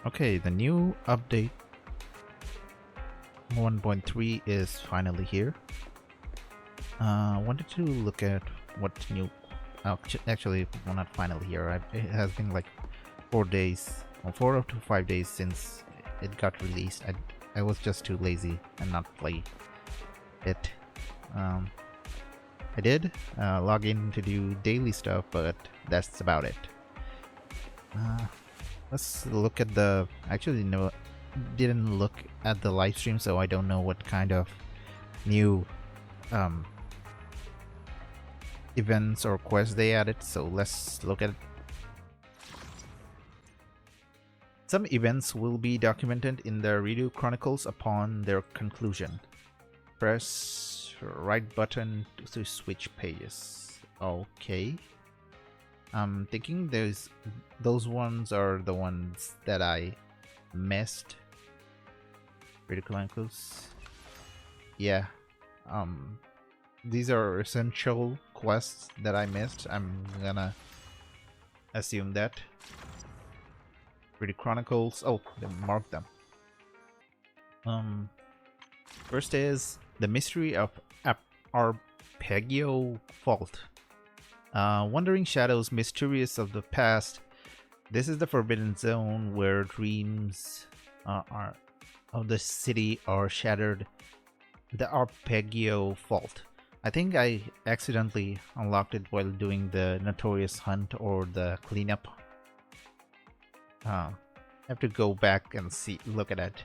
Okay, the new update 1.3 is finally here. I wanted to look at what new. Actually, well, not finally here. It has been like 4 days, or 4 to 5 days since it got released. I was just too lazy and not play it. Um, I did log in to do daily stuff, but that's about it. Uh, let's look at the. Actually, no, didn't look at the live stream, so I don't know what kind of new um, events or quests they added. So let's look at it. Some events will be documented in the Redo Chronicles upon their conclusion. Press right button to switch pages. Okay. I'm thinking those ones are the ones that I missed. Redo Chronicles. Yeah. These are essential quests that I missed. I'm gonna assume that. Redo Chronicles. Oh, they marked them. First is the mystery of Arpeggio Fault. Wandering shadows mysterious of the past. This is the forbidden zone where dreams are of the city are shattered. The Arpeggio Fault. I think I accidentally unlocked it while doing the notorious hunt or the cleanup. I have to go back and look at it.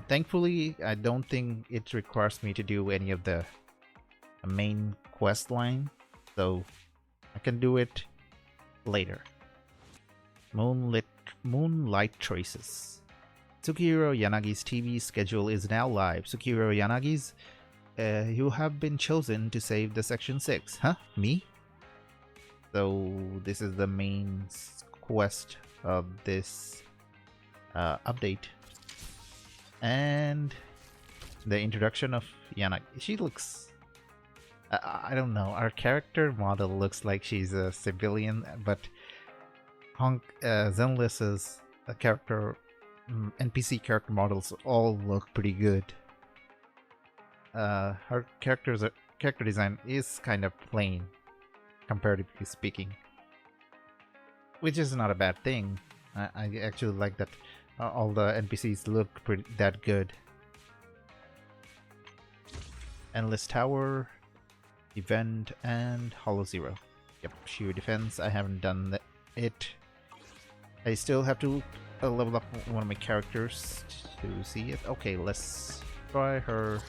Thankfully, I don't think it requires me to do any of the main quest line, so I can do it later. Moonlight Traces. Tsukihiro Yanagi's TV schedule is now live. Tsukihiro Yanagi's, you have been chosen to save the Section 6. Huh? Me? So this is the main quest of this update. And the introduction of Yanagi. She looks... I don't know. Our character model looks like she's a civilian, but Zenless's character... NPC character models all look pretty good. Her character design is kind of plain, comparatively speaking, which is not a bad thing. I actually like that all the NPCs look that good. Endless Tower, Event, and Hollow Zero. Yep, Sheer Defense. I haven't done it. I still have to level up one of my characters to see it. Okay, let's try her.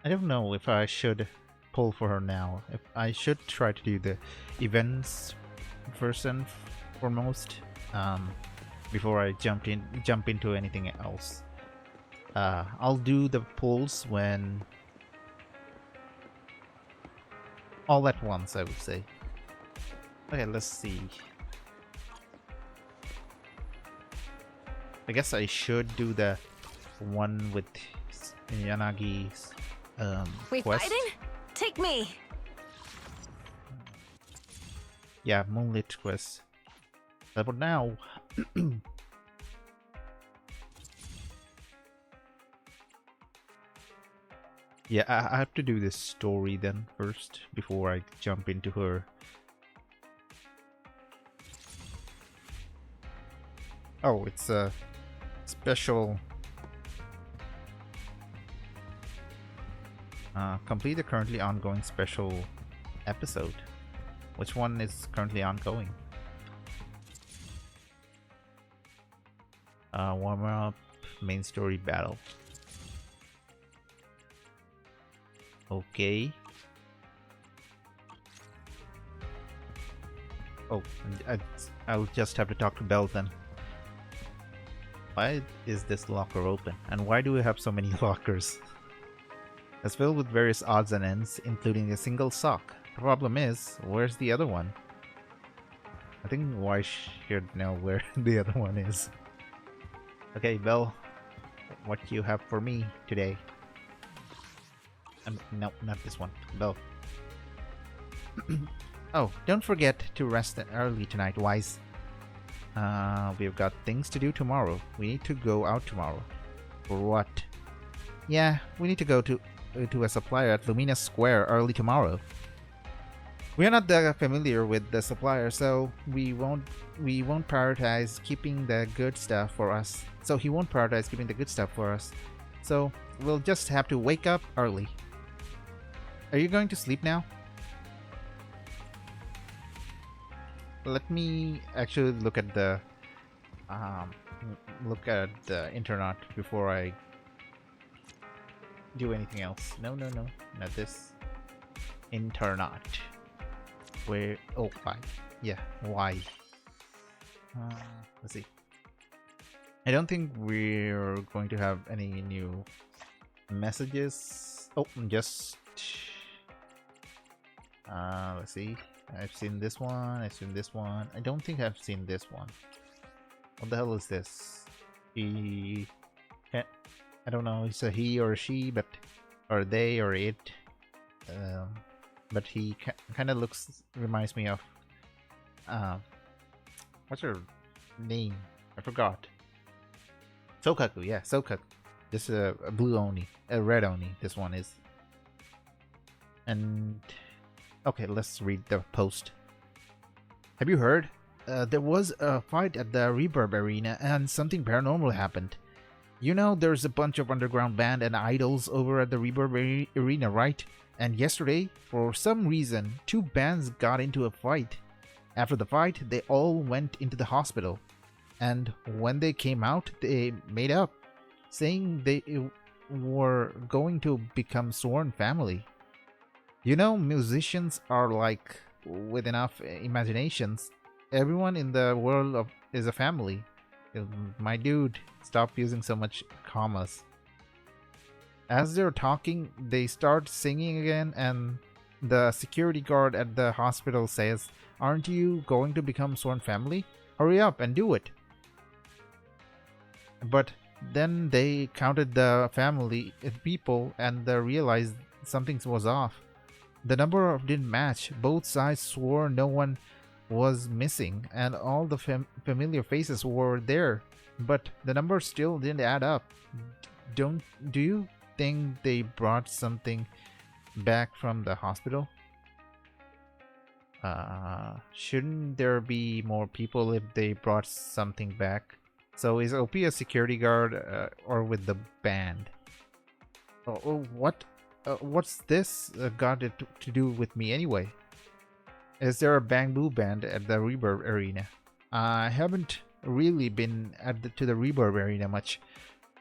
I don't know if I should pull for her now. If I should try to do the events first and foremost before I jump into anything else. I'll do the pulls when all at once, I would say. Okay, let's see. I guess I should do the one with Yanagi's we quest. fighting? Take me. Yeah, Moonlit quest. But for now, yeah, I have to do this story then first before I jump into her. Oh, it's a special. Complete the currently ongoing special episode. Which one is currently ongoing? Warm up, main story battle. Okay. Oh, I'll just have to talk to Belle then. Why is this locker open? And why do we have so many lockers? It's filled with various odds and ends, including a single sock. The problem is, where's the other one? I think why should know where the other one is. Okay, Belle, what do you have for me today? No, not this one. Belle. Oh, don't forget to rest early tonight, Wise. We've got things to do tomorrow. We need to go out tomorrow. For what? Yeah, we need to go to a supplier at Lumina Square early tomorrow. We are not that familiar with the supplier, so we won't prioritize keeping the good stuff for us. So he won't prioritize keeping the good stuff for us. So we'll just have to wake up early. Are you going to sleep now? Let me actually look at the um, internet before I do anything else. No, no, no, not this. Internet. Where? Oh, why? Yeah, why? Let's see. I don't think we're going to have any new messages. Oh, just let's see. I've seen this one. I've seen this one. I don't think I've seen this one. What the hell is this? He, I don't know. It's a he or a she, but or they or it. But he kind of reminds me of what's her name? I forgot. Sokaku, yeah, Sokaku. This is a blue Oni, a red Oni. This one is. And okay, let's read the post. Have you heard? There was a fight at the Reverb Arena and something paranormal happened. You know, there's a bunch of underground band and idols over at the Reverb Arena, right? And yesterday, for some reason, two bands got into a fight. After the fight, they all went into the hospital. And when they came out, they made up, saying they were going to become sworn family. You know, musicians are like, with enough imaginations, everyone in the world is a family. My dude, stop using so much commas. As they're talking, they start singing again, and the security guard at the hospital says, "Aren't you going to become sworn family? Hurry up and do it." But then they counted the family people and they realized something was off. The number didn't match. Both sides swore no one was missing, and all the familiar faces were there, but the number still didn't add up. Do you think they brought something back from the hospital? Shouldn't there be more people if they brought something back? So is OP a security guard or with the band? What's this got to do with me anyway? Is there a bamboo band at the Reverb Arena? I haven't really been to the Reverb Arena much.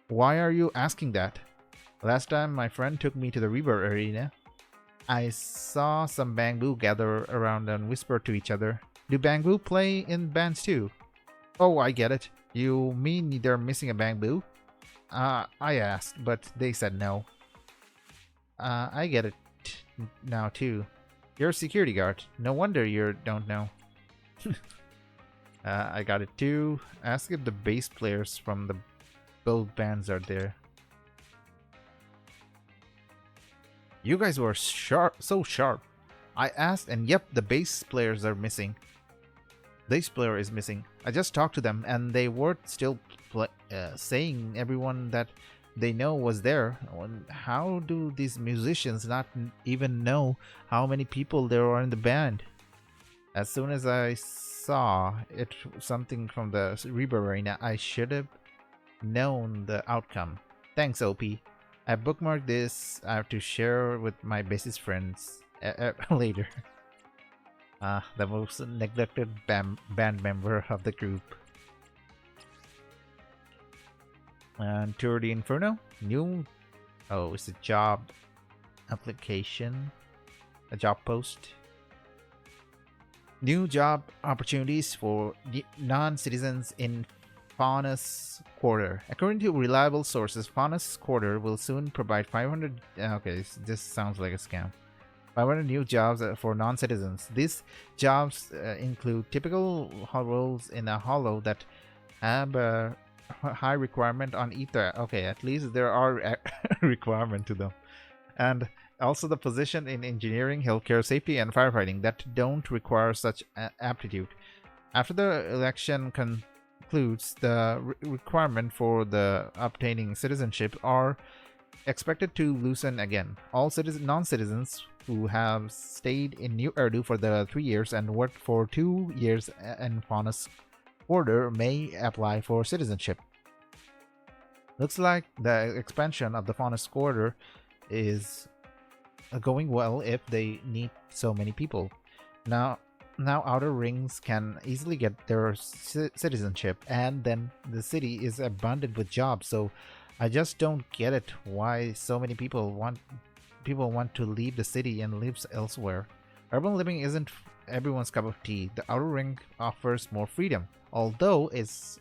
Why are you asking that? Last time my friend took me to the Reverb Arena, I saw some bamboo gather around and whisper to each other. Do bamboo play in bands too? Oh, I get it. You mean they're missing a bamboo? I asked, but they said no. I get it now too. You're a security guard. No wonder you don't know. I got it too. Ask if the bass players from the both bands are there. You guys were sharp, so sharp. I asked, and yep, the bass players are missing. Bass player is missing. I just talked to them, and they were still saying everyone that they know was there. How do these musicians not even know how many people there are in the band? As soon as I saw it, something from the Reverb Arena, I should have known the outcome. Thanks, OP. I bookmarked this. I have to share with my bassist friends later. The most neglected band member of the group. And Tour de Inferno? New. Oh, it's a job application. A job post. New job opportunities for non-citizens in Faunus Quarter. According to reliable sources, Faunus Quarter will soon provide 500. Okay, this sounds like a scam. 500 new jobs for non-citizens. These jobs include typical roles in a hollow that have a high requirement on ether. Okay, at least there are requirement to them. And Also, the position in engineering, healthcare, safety, and firefighting that don't require such aptitude. After the election concludes, the requirement for the obtaining citizenship are expected to loosen again. All non-citizens who have stayed in New Erdu for the 3 years and worked for 2 years in Faunus Order may apply for citizenship. Looks like the expansion of the Faunus Order is going well if they need so many people. Now outer rings can easily get their citizenship, and then the city is abundant with jobs. So I just don't get it why so many people want to leave the city and live elsewhere. Urban living isn't everyone's cup of tea. The outer ring offers more freedom, although it's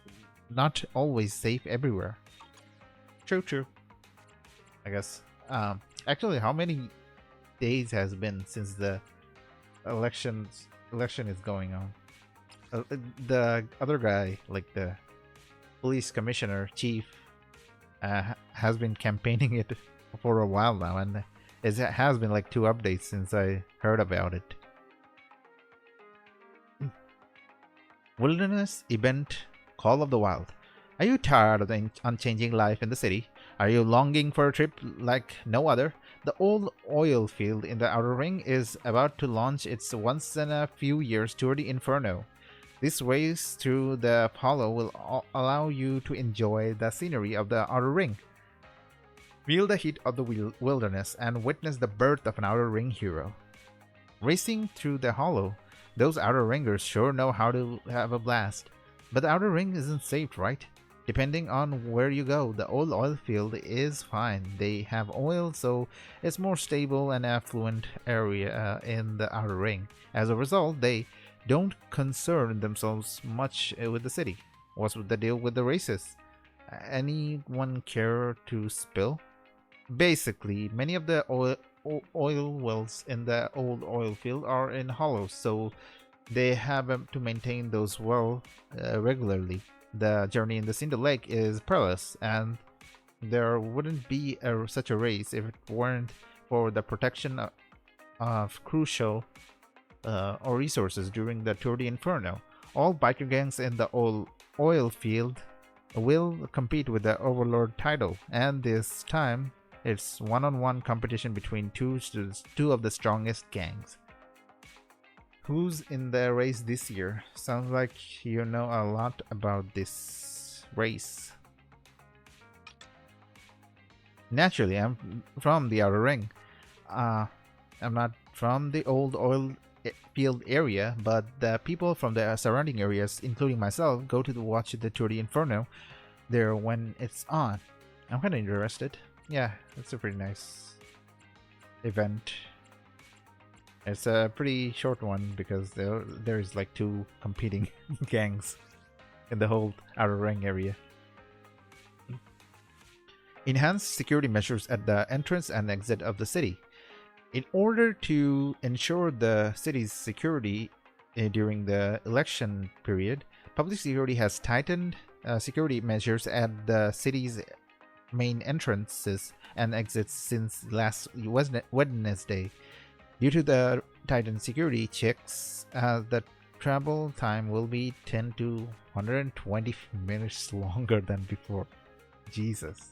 not always safe everywhere. True. I guess. Actually, how many days has been since the election is going on? The other guy, like the police commissioner chief, has been campaigning it for a while now, and it has been like 2 updates since I heard about it. Wilderness Event Call of the Wild. Are you tired of the unchanging life in the city? Are you longing for a trip like no other? The old oil field in the Outer Ring is about to launch its once in a few years tour de Inferno. This race through the hollow will allow you to enjoy the scenery of the Outer Ring, feel the heat of the wilderness, and witness the birth of an Outer Ring hero. Racing through the hollow, those Outer Ringers sure know how to have a blast. But the Outer Ring isn't safe, right? Depending on where you go, the old oil field is fine. They have oil, so it's more stable and affluent area in the Outer Ring. As a result, they don't concern themselves much with the city. What's the deal with the races? Anyone care to spill? Basically, many of the oil wells in the old oil field are in hollows, so they have to maintain those regularly. The journey in the Cinder Lake is perilous, and there wouldn't be such a race if it weren't for the protection of crucial or resources during the Tour de Inferno. All biker gangs in the oil field will compete with the Overlord title, and this time it's one-on-one competition between two of the strongest gangs. Who's in the race this year? Sounds like you know a lot about this race. Naturally, I'm from the Outer Ring. I'm not from the old oil field area, but the people from the surrounding areas, including myself, go to watch the Tour de Inferno there when it's on. I'm kind of interested. Yeah, it's a pretty nice event. It's a pretty short one because there's like 2 competing gangs in the whole Outer Ring area. Enhanced security measures at the entrance and exit of the city. In order to ensure the city's security during the election period, public security has tightened security measures at the city's main entrances and exits since last Wednesday. Due to the tightened security checks, the travel time will be 10 to 120 minutes longer than before. Jesus.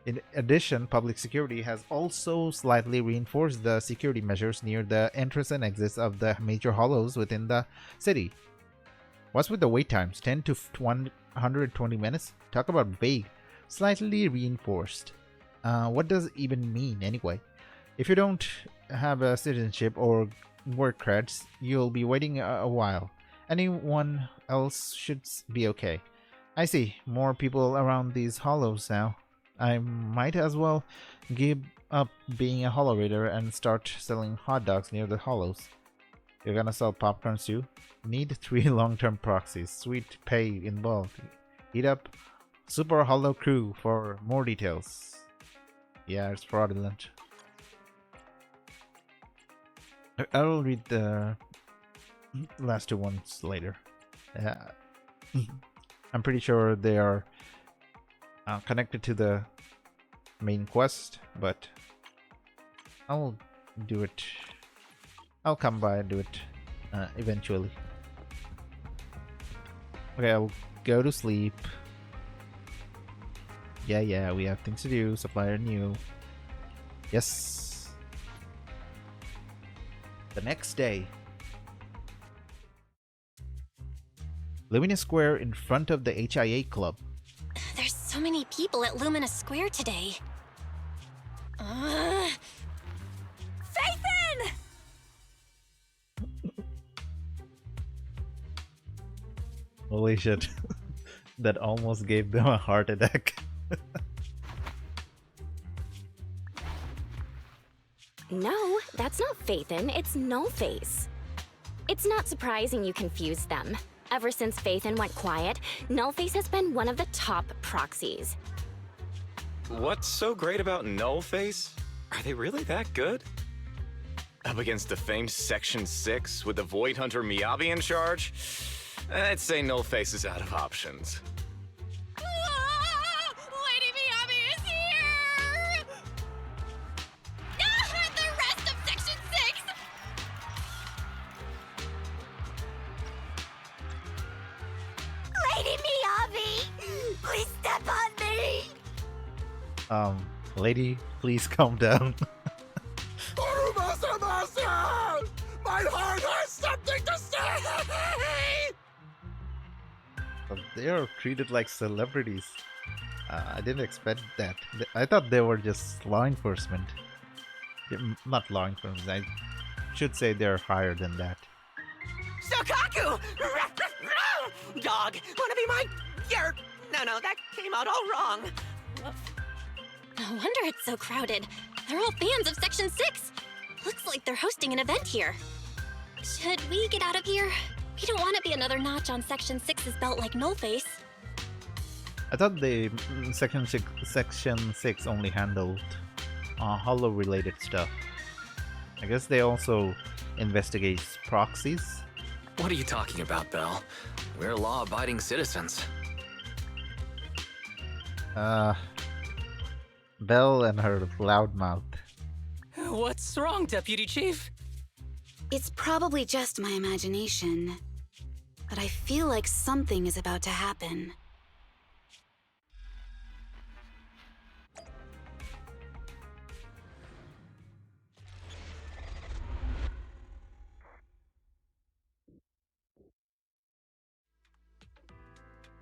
In addition, public security has also slightly reinforced the security measures near the entrance and exits of the major hollows within the city. What's with the wait times? 10 to 120 minutes? Talk about vague. Slightly reinforced. What does it even mean anyway? If you don't have a citizenship or work creds, you'll be waiting a while. Anyone else should be okay. I see more people around these hollows now. I might as well give up being a hollow raider and start selling hot dogs near the hollows. You're gonna sell popcorn too? Need 3 long-term proxies. Sweet pay involved. Hit up Super Hollow Crew for more details. Yeah, it's fraudulent. I'll read the last 2 ones later. I'm pretty sure they are connected to the main quest, but I'll do it. I'll come by and do it eventually. Okay, I'll go to sleep. Yeah, we have things to do. Supplier new. Yes. The next day. Luminous Square in front of the HIA Club. There's so many people at Luminous Square today. Phaethon! Holy shit. That almost gave them a heart attack. No, that's not Phaethon, it's Nullface. It's not surprising you confused them. Ever since Phaethon went quiet, Nullface has been one of the top proxies. What's so great about Nullface? Are they really that good? Up against the famed Section 6 with the Void Hunter Miyabi in charge? I'd say Nullface is out of options. Lady Miyabi is here! The rest of Section 6! Lady Miyabi! Please step on me! Lady, please calm down. My heart has something to say! They are treated like celebrities. I didn't expect that. I thought they were just law enforcement. Not law enforcement. I should say they're higher than that. Sokaku! Dog, wanna be my... No, that came out all wrong. No wonder it's so crowded. They're all fans of Section 6. Looks like they're hosting an event here. Should we get out of here? We don't want to be another notch on Section 6's belt like Nullface. I thought the Section 6 only handled Hollow related stuff. I guess they also investigate proxies. What are you talking about, Belle? We're law-abiding citizens. Belle and her loud mouth. What's wrong, Deputy Chief? It's probably just my imagination, but I feel like something is about to happen.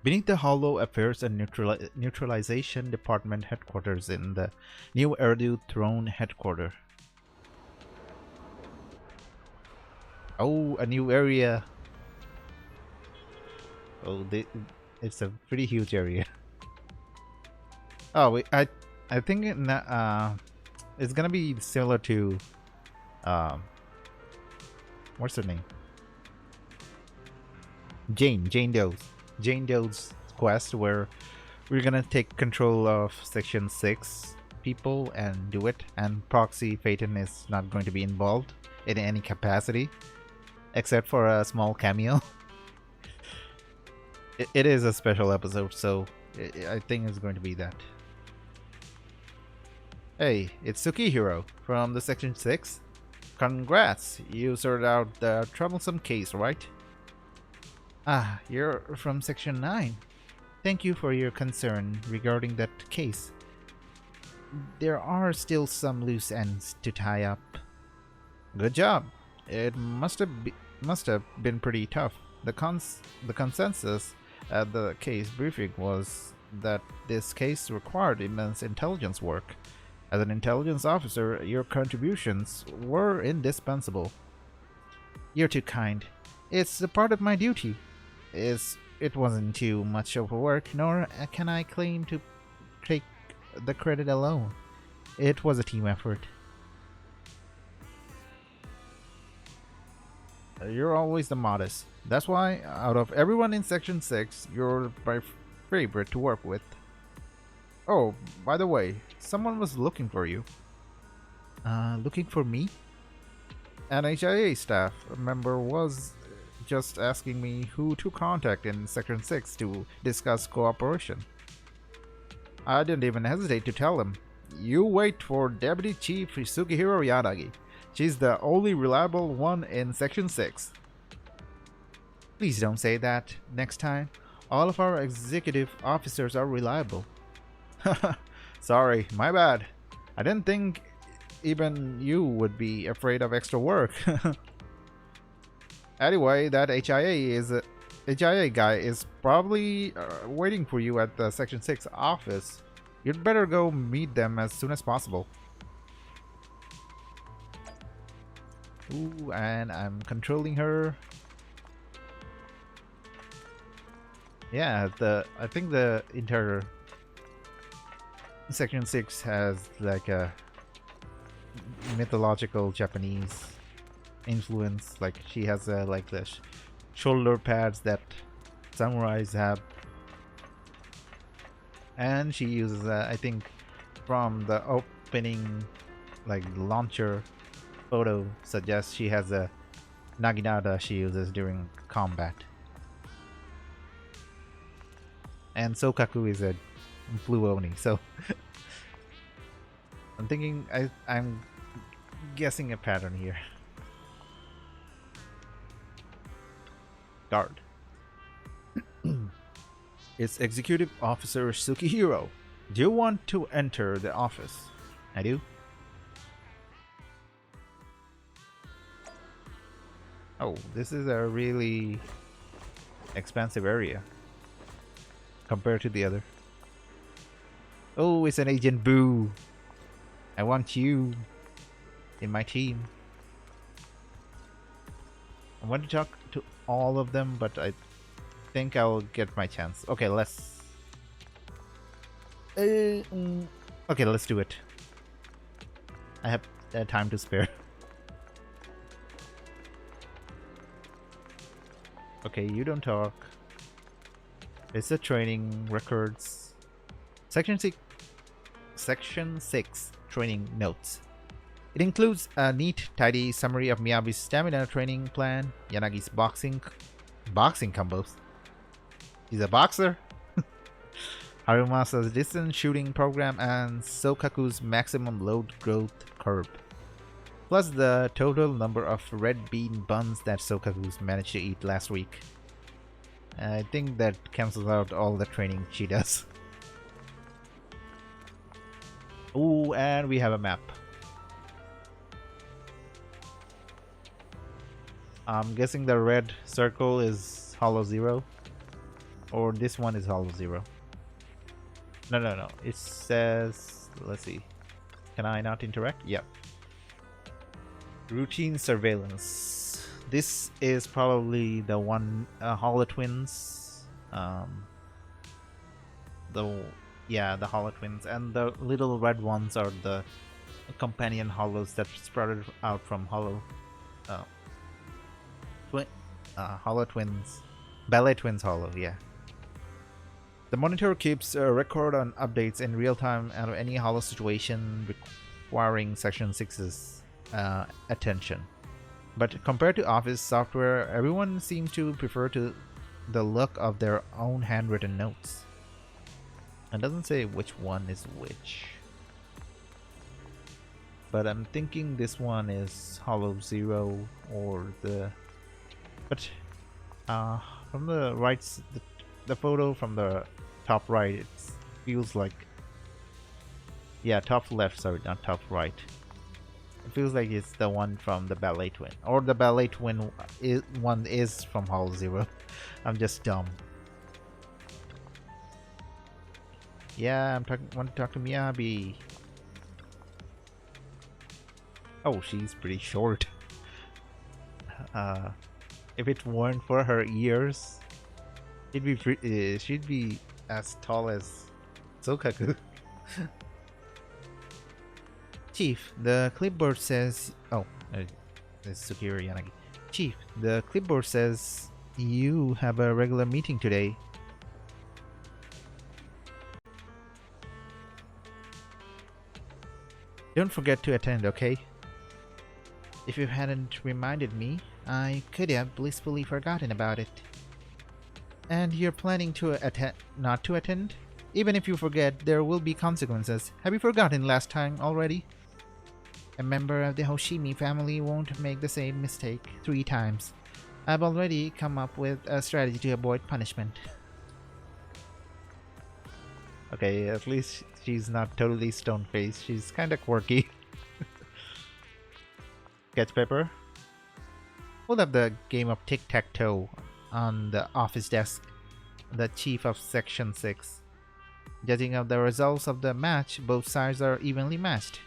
Beneath the Hollow Affairs and Neutralization Department headquarters in the New Erdu Throne headquarters. Oh, a new area. Oh, it's a pretty huge area. Oh, wait, I think it's gonna be similar to what's her name? Jane Doe's quest, where we're gonna take control of Section 6 people and do it, and Proxy Phaethon is not going to be involved in any capacity except for a small cameo. It is a special episode, so I think it's going to be that. Hey, it's Tsukihiro from the Section 6. Congrats, you sorted out the troublesome case, right? Ah, you're from Section 9. Thank you for your concern regarding that case. There are still some loose ends to tie up. Good job. It must have been pretty tough. The consensus at the case briefing was that this case required immense intelligence work. As an intelligence officer, your contributions were indispensable. You're too kind. It's a part of my duty. It wasn't too much of work, nor can I claim to take the credit alone. It was a team effort. You're always the modest. That's why, out of everyone in Section 6, you're my favorite to work with. Oh, by the way, someone was looking for you. Looking for me? An HIA staff member was just asking me who to contact in Section 6 to discuss cooperation. I didn't even hesitate to tell him. You wait for Deputy Chief Sukihiro Yanagi. She's the only reliable one in Section 6. Please don't say that next time. All of our executive officers are reliable. Sorry, my bad. I didn't think even you would be afraid of extra work. Anyway, that HIA guy is probably waiting for you at the Section 6 office. You'd better go meet them as soon as possible. Ooh, and I'm controlling her. Yeah, I think the entire Section 6 has like a mythological Japanese influence. Like she has like the shoulder pads that samurais have, and she uses I think from the opening like launcher photo suggests she has a naginata she uses during combat. And Sokaku is a blue oni, so I'm thinking I'm guessing a pattern here. Guard. It's Executive Officer Sukihiro. Do you want to enter the office? I do. Oh, this is a really expansive area compared to the other. Oh, it's an Agent Boo. I want you in my team. I want to talk to all of them, but I think I'll get my chance. Okay, let's... okay, let's do it. I have time to spare. Okay, you don't talk. It's the training records. Section 6 training notes. It includes a neat, tidy summary of Miyabi's stamina training plan, Yanagi's boxing combos. He's a boxer. Harumasa's distance shooting program and Sokaku's maximum load growth curve. Plus the total number of red bean buns that Sokaku's managed to eat last week. I think that cancels out all the training she does. Ooh, and we have a map. I'm guessing the red circle is Hollow Zero. Or this one is Hollow Zero. No. It says... Let's see. Can I not interact? Yep. Routine surveillance. This is probably the one... Hollow Twins. The Hollow Twins. And the little red ones are the companion hollows that sprouted out from Hollow... Hollow Twins. Ballet Twins Hollow, yeah. The monitor keeps a record on updates in real time out of any Hollow situation requiring Section 6's attention. But compared to Office software, everyone seems to prefer the look of their own handwritten notes. It doesn't say which one is which. But I'm thinking this one is Hollow Zero or the... But from the right, the photo from the top right, it feels like... Yeah, top left, sorry, not top right. It feels like it's the one from the Ballet Twin. Or the Ballet Twin one is from Hollow Zero. I'm just dumb. Yeah, want to talk to Miyabi. Oh, she's pretty short. If it weren't for her ears, she'd be as tall as Sokaku. Chief, the clipboard says... Oh, it's Sukihiro Yanagi. Chief, the clipboard says you have a regular meeting today. Don't forget to attend, okay? If you hadn't reminded me, I could have blissfully forgotten about it. And you're planning to not to attend? Even if you forget, there will be consequences. Have you forgotten last time already? A member of the Hoshimi family won't make the same mistake 3 times. I've already come up with a strategy to avoid punishment. Okay, at least she's not totally stone-faced. She's kinda quirky. Sketch paper. Hold up the game of tic-tac-toe on the office desk. The chief of Section 6. Judging of the results of the match, both sides are evenly matched.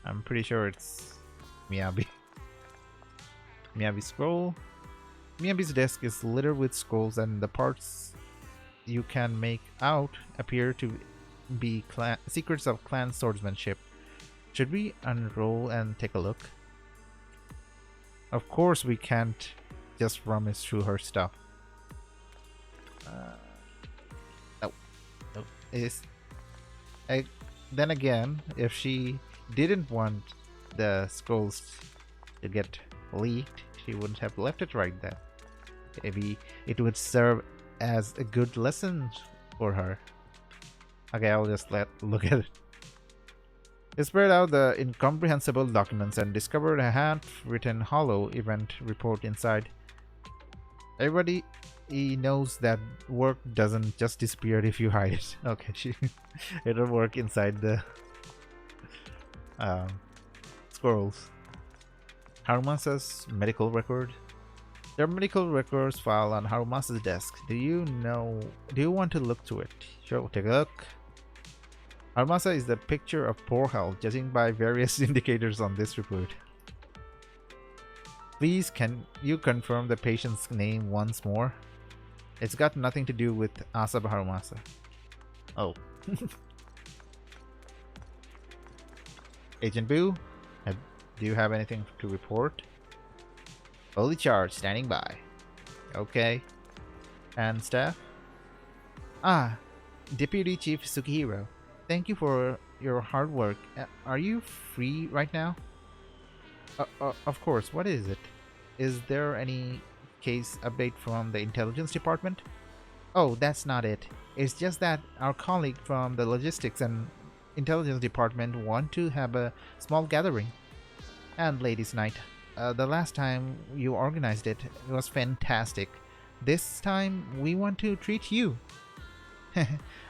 I'm pretty sure it's Miyabi. Miyabi scroll. Miyabi's desk is littered with scrolls, and the parts you can make out appear to be secrets of clan swordsmanship. Should we unroll and take a look? Of course we can't just rummage through her stuff. No. Then again, if she didn't want the scrolls to get leaked, she wouldn't have left it right there. Maybe it would serve as a good lesson for her. Okay, I'll just look at it. He spread out the incomprehensible documents and discovered a handwritten hollow event report inside. Everybody knows that work doesn't just disappear if you hide it. Okay, it'll work inside the scrolls. Harumasa's medical record. There are medical records filed on Harumasa's desk. Do you want to look through it? Sure, take a look. Harumasa is the picture of poor health, judging by various indicators on this report. Please, can you confirm the patient's name once more? It's got nothing to do with Asaba Harumasa. Oh. Agent Boo, do you have anything to report? Fully charged, standing by. Okay. And staff? Ah, Deputy Chief Sukihiro. Thank you for your hard work. Are you free right now? Of course. What is it? Is there any case update from the intelligence department? Oh, that's not it. It's just that our colleague from the logistics and intelligence department want to have a small gathering. And ladies' night. The last time you organized it was fantastic. This time we want to treat you.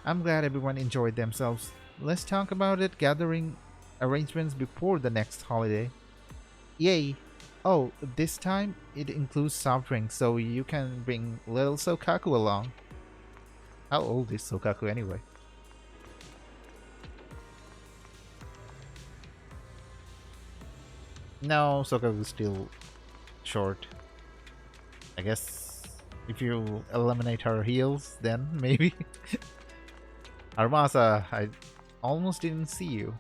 I'm glad everyone enjoyed themselves. Let's talk about it gathering arrangements before the next holiday. Yay! Oh, this time it includes soft drinks, so you can bring little Sokaku along. How old is Sokaku anyway? No, Sokaku's still short. I guess if you eliminate her heels, then maybe. Harumasa, I almost didn't see you.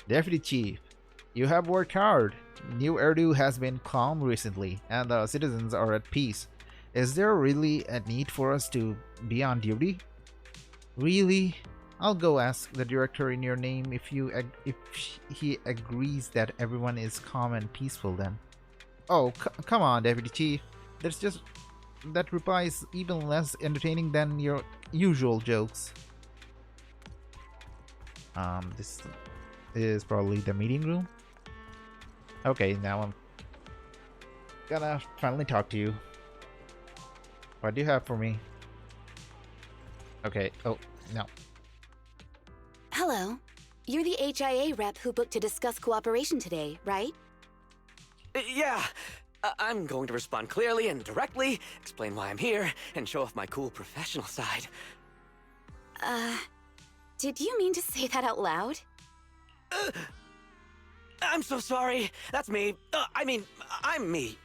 Deputy Chief, you have worked hard. New Erdu has been calm recently, and the citizens are at peace. Is there really a need for us to be on duty? Really? I'll go ask the director in your name if he agrees that everyone is calm and peaceful then. Oh, come on, Deputy Chief. That reply is even less entertaining than your usual jokes. This is probably the meeting room. Okay, now I'm gonna finally talk to you. What do you have for me? Okay, oh, no. Hello. You're the HIA rep who booked to discuss cooperation today, right? Yeah. I'm going to respond clearly and directly, explain why I'm here, and show off my cool professional side. Did you mean to say that out loud? I'm so sorry. That's me. I'm me.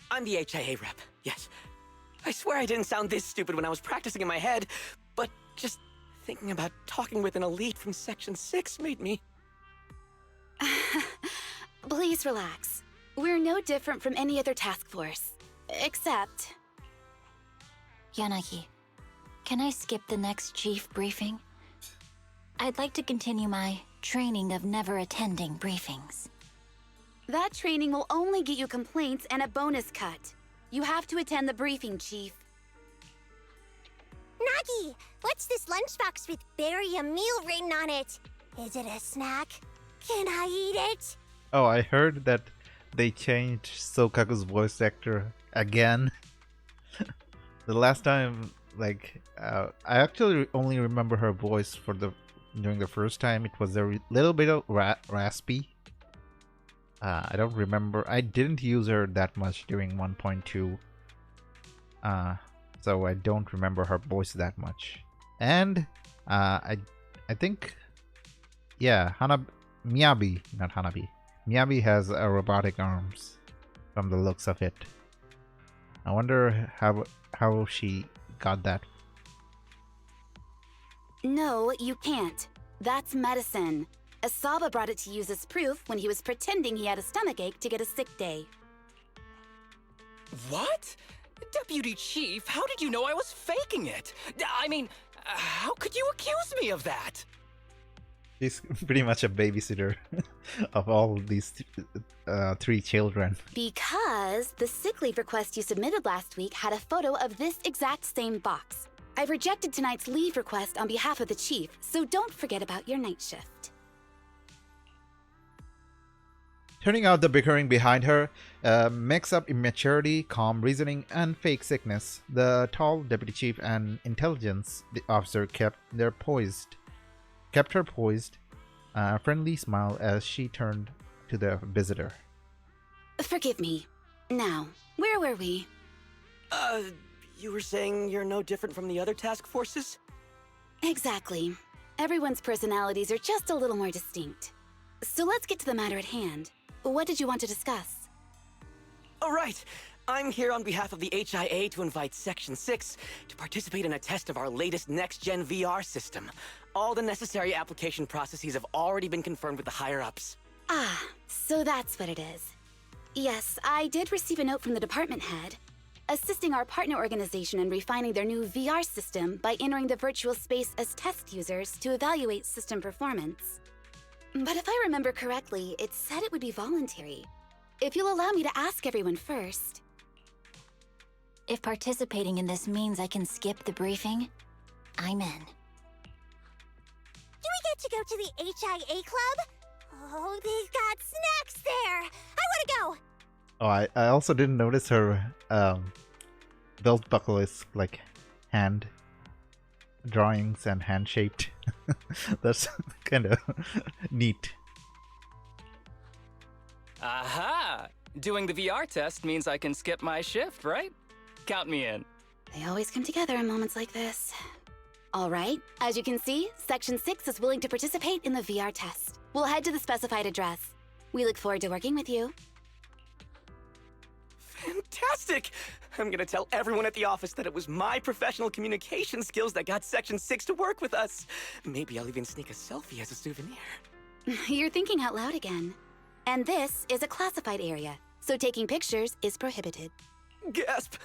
I'm the HIA rep. Yes. I swear I didn't sound this stupid when I was practicing in my head, but just thinking about talking with an elite from Section 6 made me... Please relax. We're no different from any other task force. Except... Yanagi, can I skip the next chief briefing? I'd like to continue my training of never attending briefings. that training will only get you complaints and a bonus cut. You have to attend the briefing, Chief. Maggie, what's this lunchbox with "bury a meal" written on it? Is it a snack? Can I eat it? Oh, I heard that they changed Sokaku's voice actor again. The last time, like, I actually only remember her voice for during the first time. It was a little bit of raspy. I don't remember. I didn't use her that much during 1.2. So I don't remember her voice that much. And I think, yeah, Miyabi, not Hanabi. Miyabi has robotic arms from the looks of it. I wonder how she got that. No, you can't. That's medicine. Asaba brought it to use as proof when he was pretending he had a stomachache to get a sick day. What? Deputy Chief, how did you know I was faking it? I mean, how could you accuse me of that? She's pretty much a babysitter of all these 3 children. Because the sick leave request you submitted last week had a photo of this exact same box. I've rejected tonight's leave request on behalf of the chief, so don't forget about your night shift. Turning out the bickering behind her, mix up immaturity, calm reasoning, and fake sickness. The tall deputy chief and intelligence officer kept her poised, a friendly smile as she turned to the visitor. Forgive me. Now, where were we? You were saying you're no different from the other task forces? Exactly. Everyone's personalities are just a little more distinct. So let's get to the matter at hand. What did you want to discuss? All right. I'm here on behalf of the HIA to invite Section 6 to participate in a test of our latest next-gen VR system. All the necessary application processes have already been confirmed with the higher-ups. Ah, so that's what it is. Yes, I did receive a note from the department head, assisting our partner organization in refining their new VR system by entering the virtual space as test users to evaluate system performance. But if I remember correctly, it said it would be voluntary. If you'll allow me to ask everyone first. If participating in this means I can skip the briefing, I'm in. Do we get to go to the HIA club? Oh, they've got snacks there. I want to go. Oh, I also didn't notice her belt buckle is like hand drawings and hand shaped. That's kind of neat. Aha! Doing the VR test means I can skip my shift, right? Count me in. They always come together in moments like this. All right, as you can see, Section 6 is willing to participate in the VR test. We'll head to the specified address. We look forward to working with you. Fantastic! I'm gonna tell everyone at the office that it was my professional communication skills that got Section 6 to work with us. Maybe I'll even sneak a selfie as a souvenir. You're thinking out loud again. And this is a classified area, so taking pictures is prohibited. Gasp!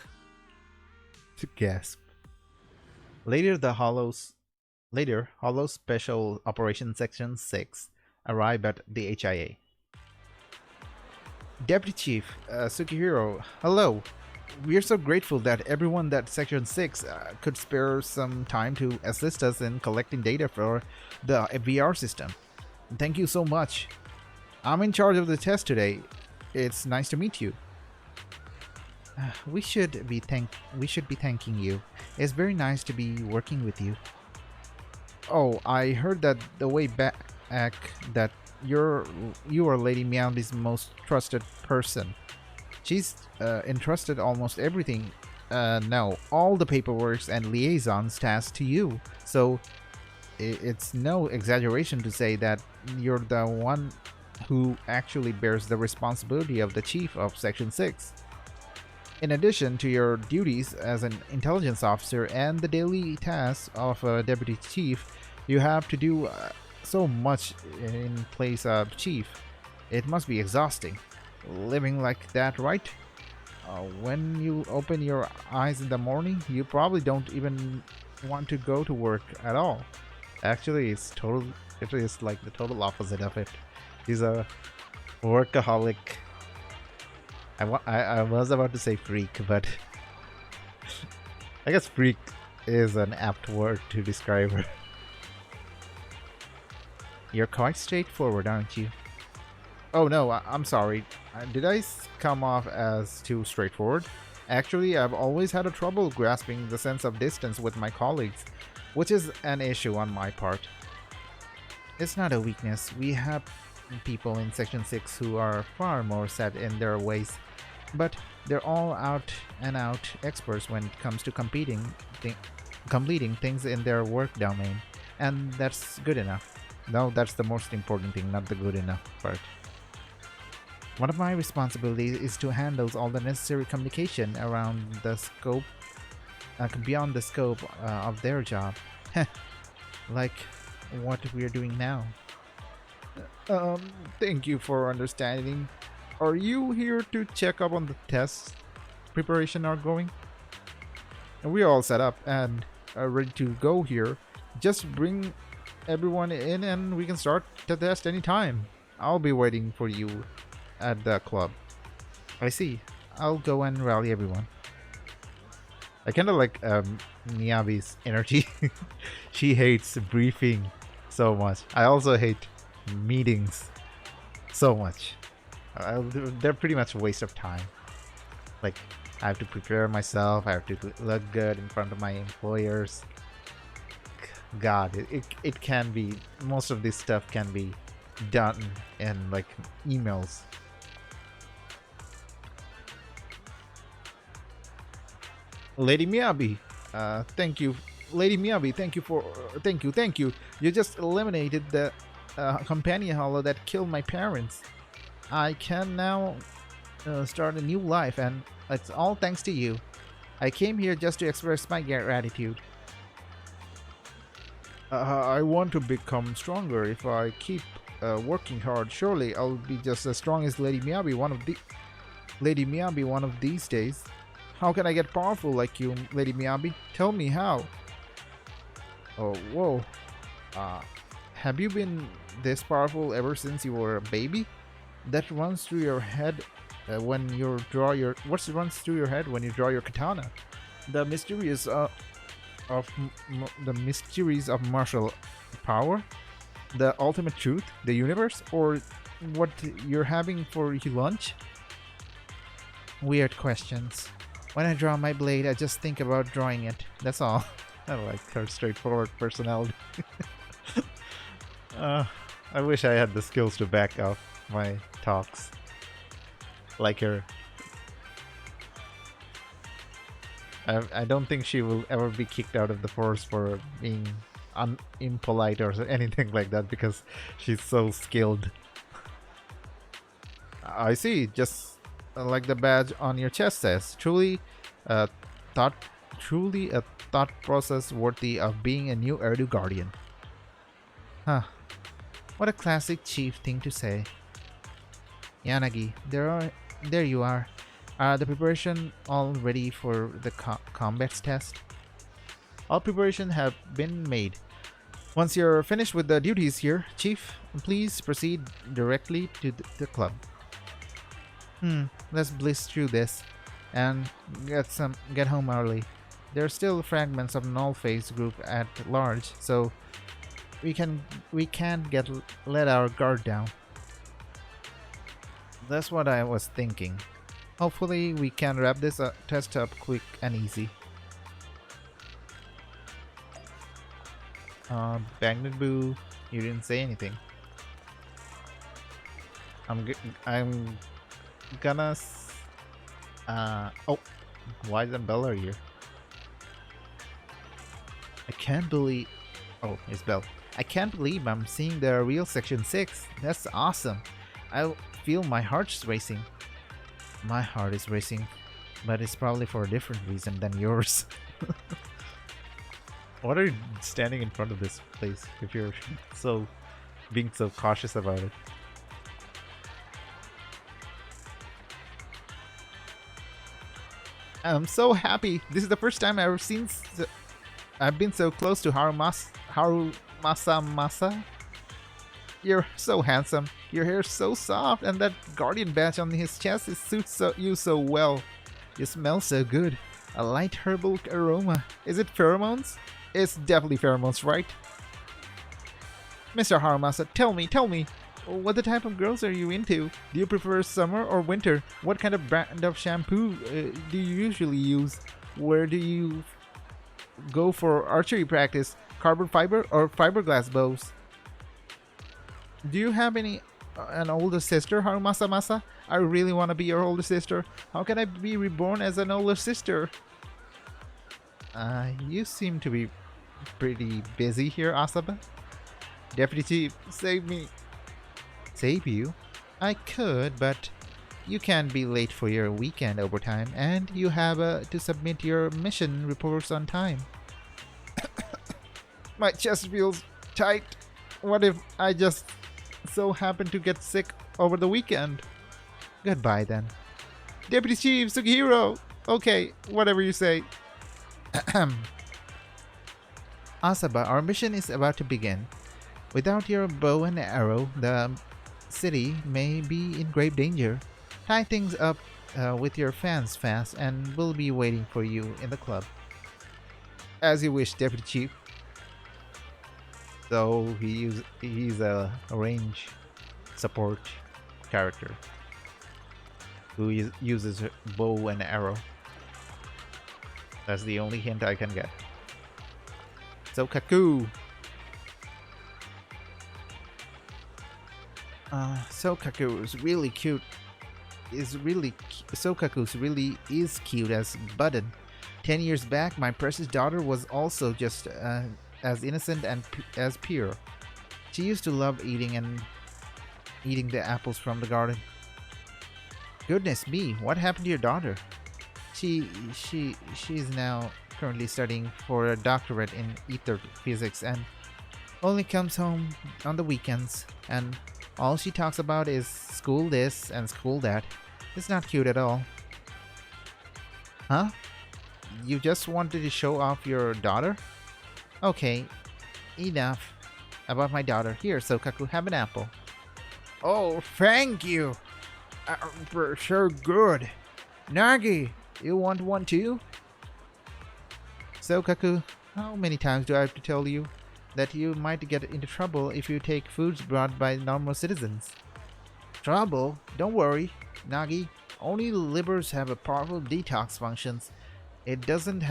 Gasp. Later, Hollow Special Operations Section 6 arrive at the HIA. Deputy Chief, Tsukihiro, hello. We are so grateful that everyone at Section 6 could spare some time to assist us in collecting data for the VR system. Thank you so much. I'm in charge of the test today. It's nice to meet you. We should be thanking you. It's very nice to be working with you. Oh, I heard that the way back that you are Lady Miyabi's most trusted person. She's entrusted almost everything. No, all the paperwork and liaisons tasked to you. So it's no exaggeration to say that you're the one who actually bears the responsibility of the chief of Section 6. In addition to your duties as an intelligence officer and the daily tasks of a deputy chief, you have to do so much in place of chief. It must be exhausting. Living like that, right? When you open your eyes in the morning, you probably don't even want to go to work at all. Actually, it is like the total opposite of it. He's a workaholic. I was about to say freak, but I guess freak is an apt word to describe her. You're quite straightforward, aren't you? Oh no, I'm sorry. Did I come off as too straightforward? Actually, I've always had a trouble grasping the sense of distance with my colleagues, which is an issue on my part. It's not a weakness. We have people in Section 6 who are far more set in their ways, but they're all out and out experts when it comes to completing things in their work domain, and that's good enough. No, that's the most important thing, not the good enough part. One of my responsibilities is to handle all the necessary communication around the scope, beyond the scope of their job. Like what we're doing now. Thank you for understanding. Are you here to check up on the tests preparation are going? We're all set up and ready to go here. Just bring everyone in and we can start the test anytime. I'll be waiting for you at the club. I see. I'll go and rally everyone. I kind of like Miyabi's energy. She hates briefing so much. I also hate meetings so much. They're pretty much a waste of time. Like, I have to prepare myself. I have to look good in front of my employers. God, it can be, most of this stuff can be done in like emails. Lady Miyabi, thank you. Lady Miyabi, thank you. You just eliminated the companion hollow that killed my parents. I can now start a new life, and it's all thanks to you. I came here just to express my gratitude. I want to become stronger. If I keep working hard, surely I'll be just as strong as Lady Miyabi one of these days. How can I get powerful like you, Lady Miyabi? Tell me how. Oh, whoa. Have you been this powerful ever since you were a baby? That runs through your head when you draw your... What runs through your head when you draw your katana? The mysteries the mysteries of martial power? The ultimate truth? The universe? Or what you're having for lunch? Weird questions. When I draw my blade, I just think about drawing it. That's all. I like her straightforward personality. I wish I had the skills to back up my talks like her. I don't think she will ever be kicked out of the force for being impolite or anything like that because she's so skilled. I see, just like the badge on your chest says, truly a thought process worthy of being a new Erdu Guardian. Huh. What a classic chief thing to say. Yanagi, there you are. Are the preparation all ready for the combat test? All preparation have been made. Once you're finished with the duties here, Chief, please proceed directly to the club. Let's bliss through this and get home early. There are still fragments of Nullface group at large, so we can't let our guard down. That's what I was thinking. Hopefully we can wrap this test up quick and easy. Bagnet Boo, you didn't say anything. I'm gonna. Oh, why isn't Bella here? I can't believe. Oh, it's Belle. I can't believe I'm seeing the real Section 6. That's awesome. I feel my heart's racing. My heart is racing, but it's probably for a different reason than yours. What are you standing in front of this place if you're being so cautious about it? I'm so happy. This is the first time I've ever seen. I've been so close to Haru Masa. You're so handsome. Your hair's so soft, and that guardian badge on his chest suits you so well. You smell so good. A light herbal aroma. Is it pheromones? It's definitely pheromones, right? Mr. Haramasa, tell me, what the type of girls are you into? Do you prefer summer or winter? What kind of brand of shampoo do you usually use? Where do you go for archery practice? Carbon fiber or fiberglass bows? Do you have an older sister, Harumasa Masa? I really want to be your older sister. How can I be reborn as an older sister? You seem to be pretty busy here, Asaba. Deputy Chief, save me. Save you? I could, but you can't be late for your weekend overtime, and you have to submit your mission reports on time. My chest feels tight. What if I just so happen to get sick over the weekend? Goodbye then. Deputy Chief Sugihiro! Okay, whatever you say. Asaba, our mission is about to begin. Without your bow and arrow, the city may be in grave danger. Tie things up with your fans fast, and we'll be waiting for you in the club. As you wish, Deputy Chief. So he's a range support character who uses bow and arrow. That's the only hint I can get. So Kaku. Sokaku is really cute. Sokaku's really is cute as button. 10 years back, my precious daughter was also just as innocent and as pure. She used to love eating the apples from the garden. Goodness me, what happened to your daughter? She's now currently studying for a doctorate in ether physics and only comes home on the weekends, and all she talks about is school this and school that. It's not cute at all. Huh? You just wanted to show off your daughter? Okay, enough about my daughter. Here, Sokaku, have an apple. Oh, thank you. For sure good. Nagi, you want one too? Sokaku, how many times do I have to tell you that you might get into trouble if you take foods brought by normal citizens? Trouble? Don't worry, Nagi. Only livers have a powerful detox functions. It doesn't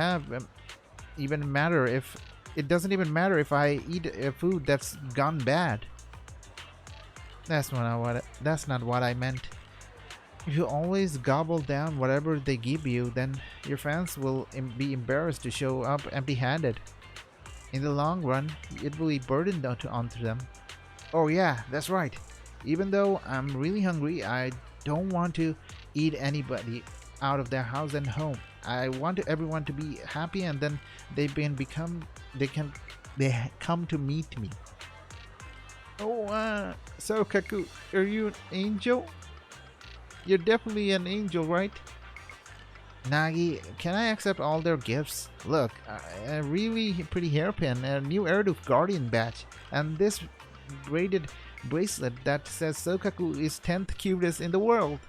even matter if I eat a food that's gone bad. That's not what I meant. If you always gobble down whatever they give you, then your fans will be embarrassed to show up empty-handed. In the long run, it will be burdened onto them. Oh yeah, that's right. Even though I'm really hungry, I don't want to eat anybody out of their house and home. I want everyone to be happy, and then they come to meet me. Oh, so Kaku, are you an angel? You're definitely an angel, right? Nagi, can I accept all their gifts? Look, a really pretty hairpin, a new Erdoof Guardian badge, and this braided bracelet that says Sokaku is 10th cutest in the world.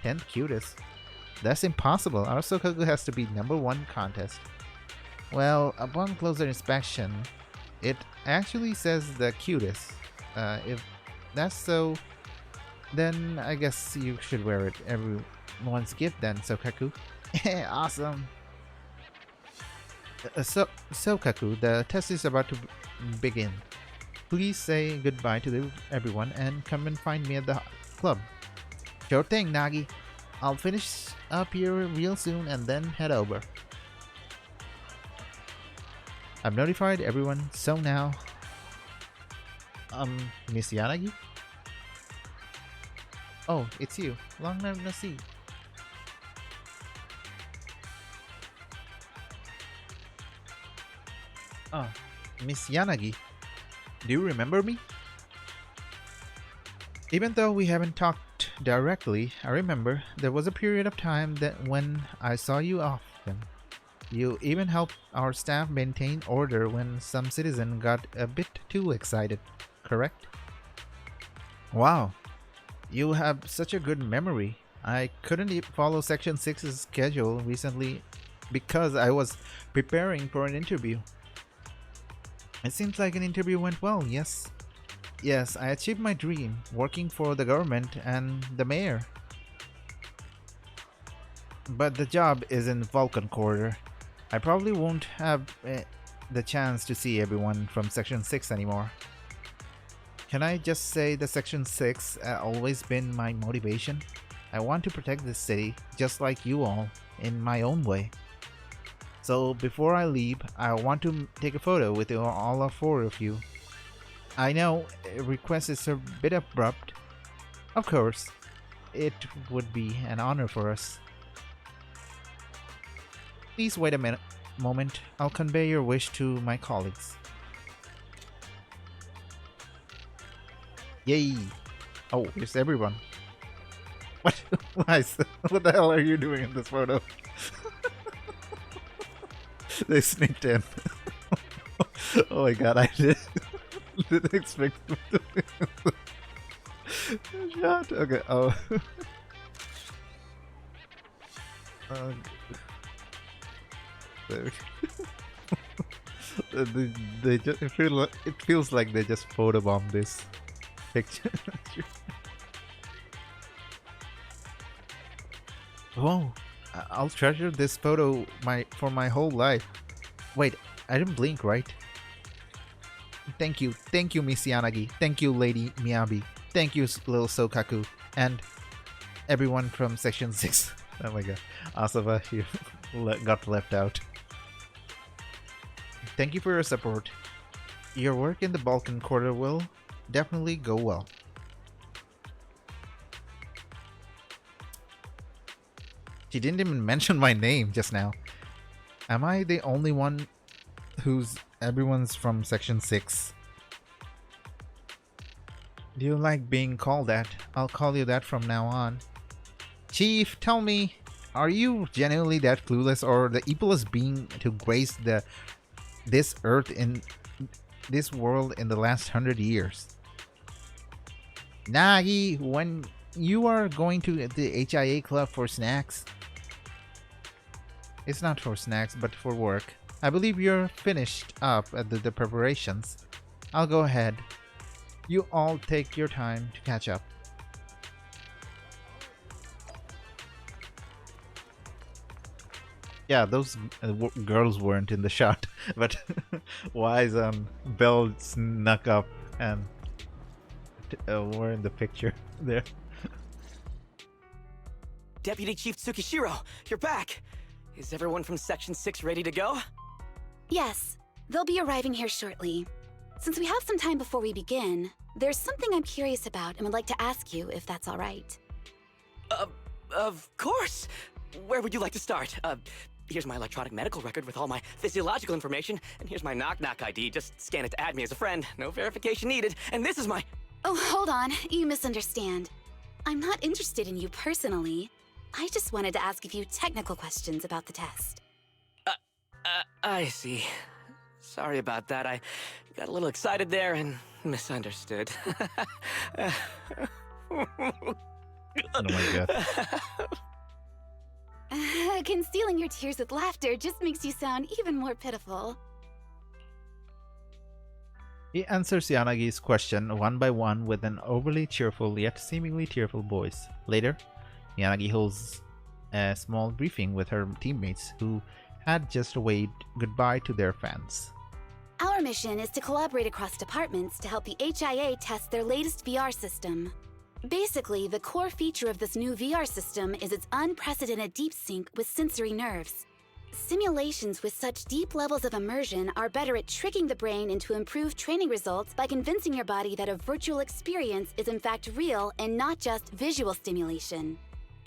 10th cutest? That's impossible. Our Sokaku has to be #1 contest. Well, upon closer inspection, it actually says the cutest. If that's so, then I guess you should wear it everyone's gift then, Sokaku. Awesome. Sokaku, the test is about to begin. Please say goodbye to everyone and come and find me at the club. Sure thing, Nagi. I'll finish up here real soon and then head over. I've notified everyone, so now... Miss Yanagi? Oh, it's you. Long time no see. Oh, Miss Yanagi. Do you remember me? Even though we haven't talked directly, I remember there was a period of time that when I saw you often. You even helped our staff maintain order when some citizen got a bit too excited, correct? Wow, you have such a good memory. I couldn't follow Section 6's schedule recently because I was preparing for an interview. It seems like an interview went well, yes. Yes, I achieved my dream, working for the government and the mayor. But the job is in Vulcan Quarter. I probably won't have the chance to see everyone from Section 6 anymore. Can I just say that Section 6 always been my motivation? I want to protect this city, just like you all, in my own way. So before I leave, I want to take a photo with all four of you. I know a request is a bit abrupt. Of course, it would be an honor for us. Please wait a moment. I'll convey your wish to my colleagues. Yay! Oh, here's everyone. What? What the hell are you doing in this photo? They sneaked in. Oh my god, I didn't expect them to shot. Okay, oh. It feels like they just photobombed this picture. Oh, I'll treasure this photo for my whole life. Wait, I didn't blink, right? Thank you, Miss Yanagi. Thank you, Lady Miyabi. Thank you, little Sokaku, and everyone from Section 6. Oh my god, Asava, you got left out. Thank you for your support. Your work in the Balkan Quarter will definitely go well. She didn't even mention my name just now. Am I the only one who's everyone's from Section 6? Do you like being called that? I'll call you that from now on. Chief, tell me, are you genuinely that clueless or the evilest being to grace this earth in this world in the last 100 years? Nagi, when you are going to the HIA club for snacks? It's not for snacks, but for work. I believe you're finished up at the preparations. I'll go ahead. You all take your time to catch up. Yeah, those girls weren't in the shot, but Wise and Belle snuck up and were in the picture there. Deputy Chief Tsukishiro, you're back! Is everyone from Section 6 ready to go? Yes, they'll be arriving here shortly. Since we have some time before we begin, there's something I'm curious about and would like to ask you if that's all right. Of course! Where would you like to start? Here's my electronic medical record with all my physiological information, and here's my knock-knock ID. Just scan it to add me as a friend. No verification needed. And this is my... Oh, hold on. You misunderstand. I'm not interested in you personally. I just wanted to ask a few technical questions about the test. I see. Sorry about that. I got a little excited there and misunderstood. Oh my god. Concealing your tears with laughter just makes you sound even more pitiful. He answers Yanagi's question one by one with an overly cheerful yet seemingly tearful voice. Later, Yanagi holds a small briefing with her teammates who had just waved goodbye to their fans. Our mission is to collaborate across departments to help the HIA test their latest VR system. Basically, the core feature of this new VR system is its unprecedented deep sync with sensory nerves. Simulations with such deep levels of immersion are better at tricking the brain into improved training results by convincing your body that a virtual experience is in fact real and not just visual stimulation.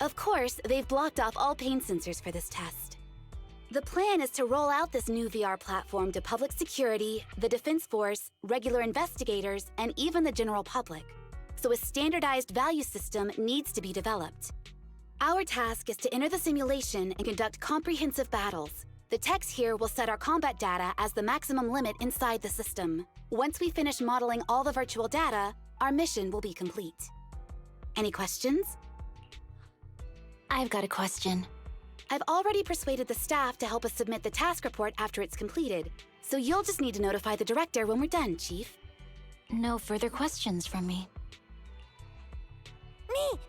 Of course, they've blocked off all pain sensors for this test. The plan is to roll out this new VR platform to public security, the Defense Force, regular investigators, and even the general public. So a standardized value system needs to be developed. Our task is to enter the simulation and conduct comprehensive battles. The techs here will set our combat data as the maximum limit inside the system. Once we finish modeling all the virtual data, our mission will be complete. Any questions? I've got a question. I've already persuaded the staff to help us submit the task report after it's completed, so you'll just need to notify the director when we're done, Chief. No further questions from me.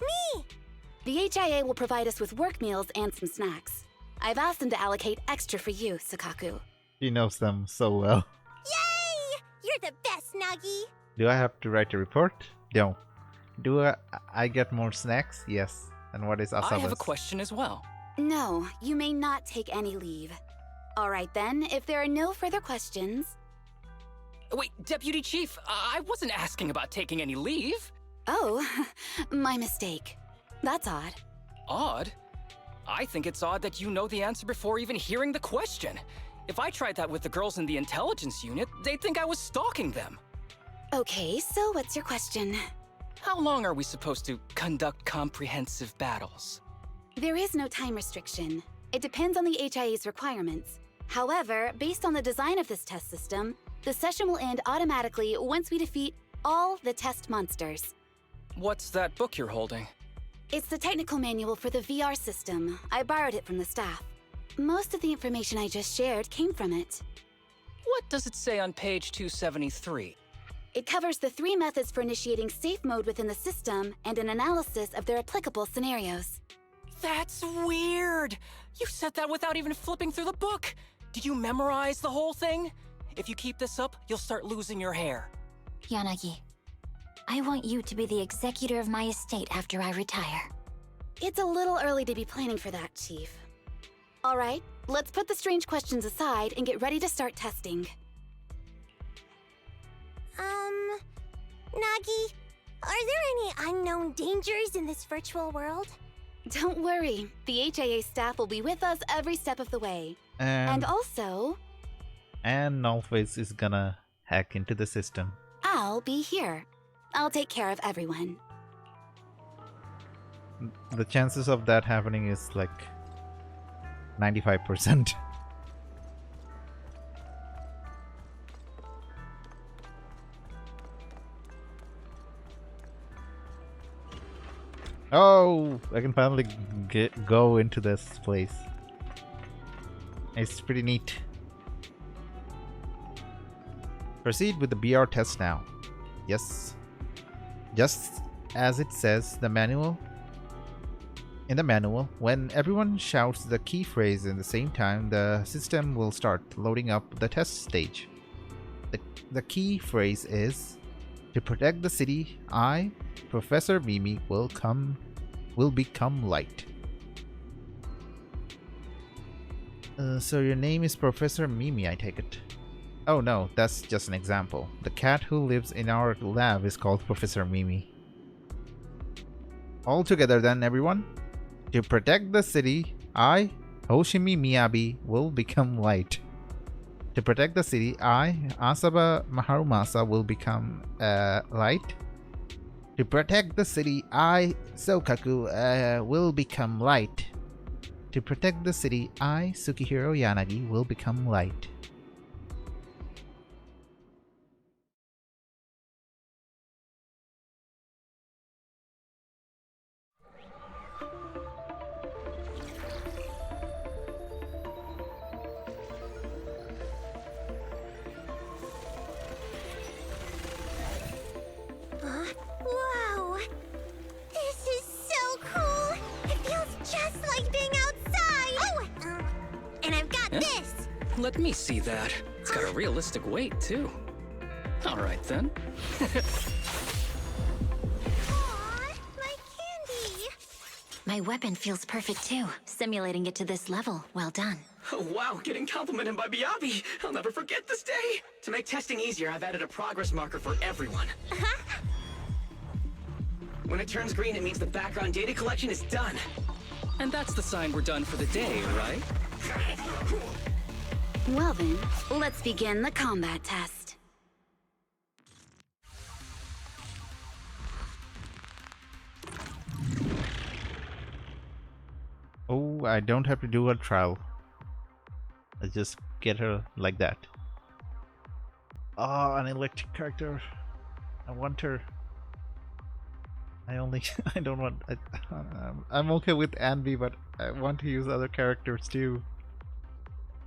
Me! The HIA will provide us with work meals and some snacks. I've asked them to allocate extra for you, Sakaku. She knows them so well. Yay! You're the best, Nagi! Do I have to write a report? No. Do I get more snacks? Yes. And what is Asaba's? I have a question as well. No, you may not take any leave. All right then, if there are no further questions... Wait, Deputy Chief, I wasn't asking about taking any leave. Oh, my mistake. That's odd. Odd? I think it's odd that you know the answer before even hearing the question. If I tried that with the girls in the intelligence unit, they'd think I was stalking them. Okay, so what's your question? How long are we supposed to conduct comprehensive battles? There is no time restriction. It depends on the HIA's requirements. However, based on the design of this test system, the session will end automatically once we defeat all the test monsters. What's that book you're holding? It's the technical manual for the VR system. I borrowed it from the staff. Most of the information I just shared came from it. What does it say on page 273? It covers the 3 methods for initiating safe mode within the system and an analysis of their applicable scenarios. That's weird! You said that without even flipping through the book! Did you memorize the whole thing? If you keep this up, you'll start losing your hair. Yanagi, I want you to be the executor of my estate after I retire. It's a little early to be planning for that, Chief. All right, let's put the strange questions aside and get ready to start testing. Nagi, are there any unknown dangers in this virtual world? Don't worry, the HIA staff will be with us every step of the way. And also... And Nullface is gonna hack into the system. I'll be here. I'll take care of everyone. The chances of that happening is like 95%. Oh, I can finally go into this place. It's pretty neat. Proceed with the BR test now. Yes. Just as it says in the manual, when everyone shouts the key phrase in the same time, the system will start loading up the test stage. The key phrase is, to protect the city, I, Professor Mimi, will become light. So your name is Professor Mimi, I take it. Oh no, that's just an example. The cat who lives in our lab is called Professor Mimi. All together then, everyone. To protect the city, I, Hoshimi Miyabi, will become light. To protect the city, I, Asaba Maharumasa, will become light. To protect the city, I, Sokaku, will become light. To protect the city, I, Tsukihiro Yanagi, will become light. Wow! This is so cool! It feels just like being outside! Oh! And I've got this! Let me see that. It's got a realistic weight, too. All right, then. Aw, my candy! My weapon feels perfect too. Simulating it to this level. Well done. Oh, wow, getting complimented by Miyabi. I'll never forget this day. To make testing easier, I've added a progress marker for everyone. When it turns green, it means the background data collection is done. And that's the sign we're done for the day, right? Well then, let's begin the combat test. Oh, I don't have to do a trial. I just get her like that. Oh, an electric character. I want her. I only I don't want I'm okay with Anvi, but I want to use other characters too.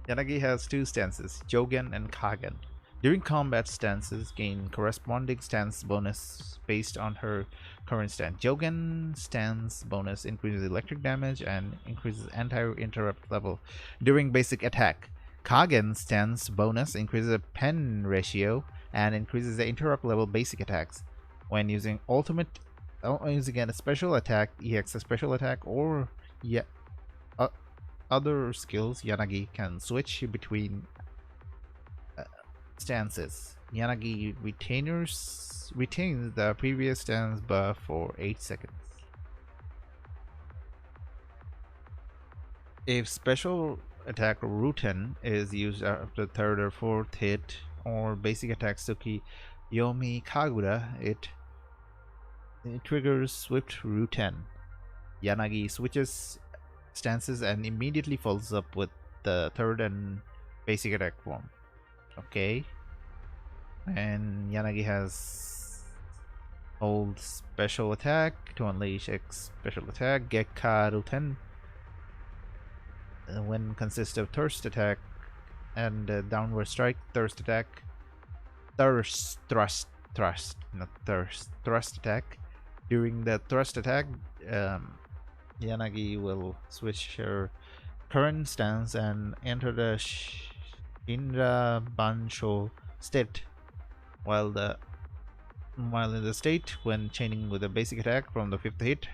Yanagi has two stances, Jogen and Kagen. During combat, stances gain corresponding stance bonus based on her current stance. Jogen stance bonus increases electric damage and increases anti-interrupt level during basic attack. Kagen stance bonus increases the pen ratio and increases the interrupt level basic attacks. When using ultimate, using a special attack, EX a special attack, or other skills, Yanagi can switch between stances. Yanagi retains the previous stance buff for 8 seconds. If special attack Ruten is used after third or fourth hit, or basic attack Suki Yomi Kagura, it triggers Swift Ruten. Yanagi switches stances and immediately follows up with the third and basic attack form. Okay. And Yanagi has hold special attack to unleash X special attack. Gekka Ruten when consists of thirst attack and downward strike, thirst attack, thrust attack. During the thrust attack, Yanagi will switch her current stance and enter the Shinra Bansho state while in the state when chaining with a basic attack from the fifth hit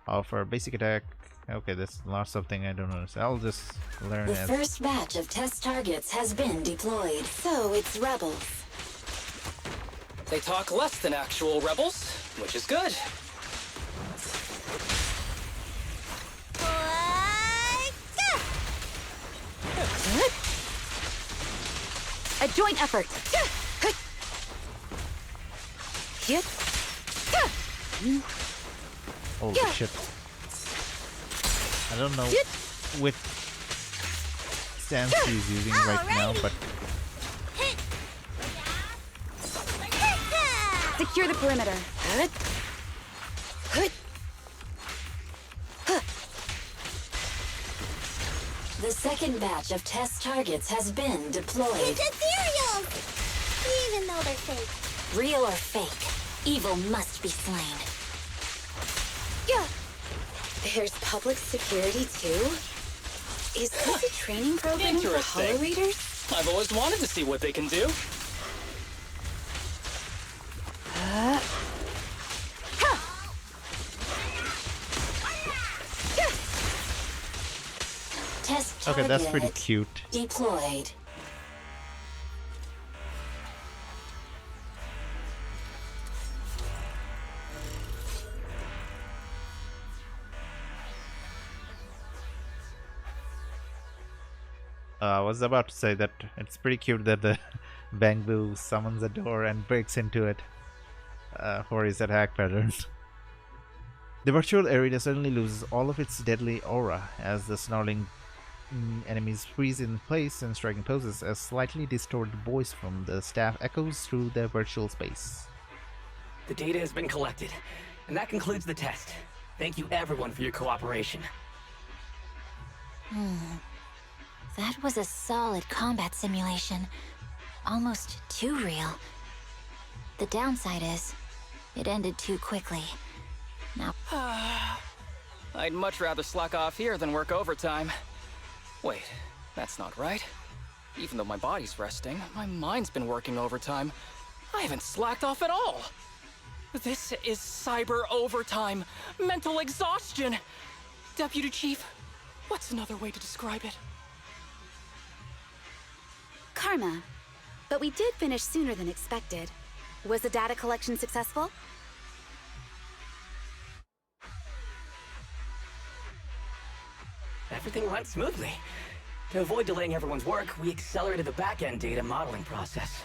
of her basic attack. Okay, that's lots of thing I don't understand. I'll just learn The as first batch of test targets has been deployed. So it's rebels. They talk less than actual rebels, which is good. A joint effort. holy shit. I don't know which stance he's using right now, but Secure the perimeter. The second batch of test targets has been deployed. It's ethereal! Even though they're fake. Real or fake, evil must be slain. Yeah. There's public security too? Is this a training program for Interesting. holo readers? I've always wanted to see what they can do. Test target okay, that's pretty cute. deployed. I was about to say that it's pretty cute that the Bangbu summons a door and breaks into it for his attack patterns. The virtual arena suddenly loses all of its deadly aura as the snarling enemies freeze in place and striking poses. A slightly distorted voice from the staff echoes through the virtual space. The data has been collected, and that concludes the test. Thank you everyone for your cooperation. That was a solid combat simulation. Almost too real. The downside is, it ended too quickly. Now, I'd much rather slack off here than work overtime. Wait, that's not right. Even though my body's resting, my mind's been working overtime. I haven't slacked off at all. This is cyber overtime. Mental exhaustion. Deputy Chief, what's another way to describe it? Karma. But we did finish sooner than expected. Was the data collection successful? Everything went smoothly. To avoid delaying everyone's work, we accelerated the back-end data modeling process.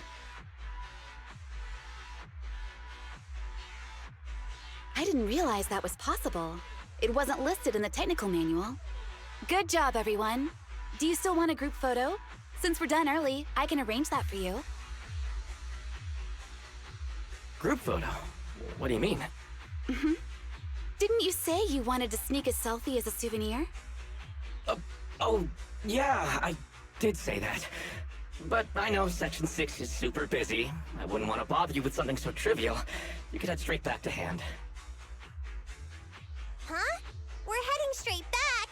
I didn't realize that was possible. It wasn't listed in the technical manual. Good job, everyone. Do you still want a group photo? Since we're done early, I can arrange that for you. Group photo? What do you mean? Didn't you say you wanted to sneak a selfie as a souvenir? Oh, yeah, I did say that. But I know Section 6 is super busy. I wouldn't want to bother you with something so trivial. You could head straight back to hand. Huh? We're heading straight back?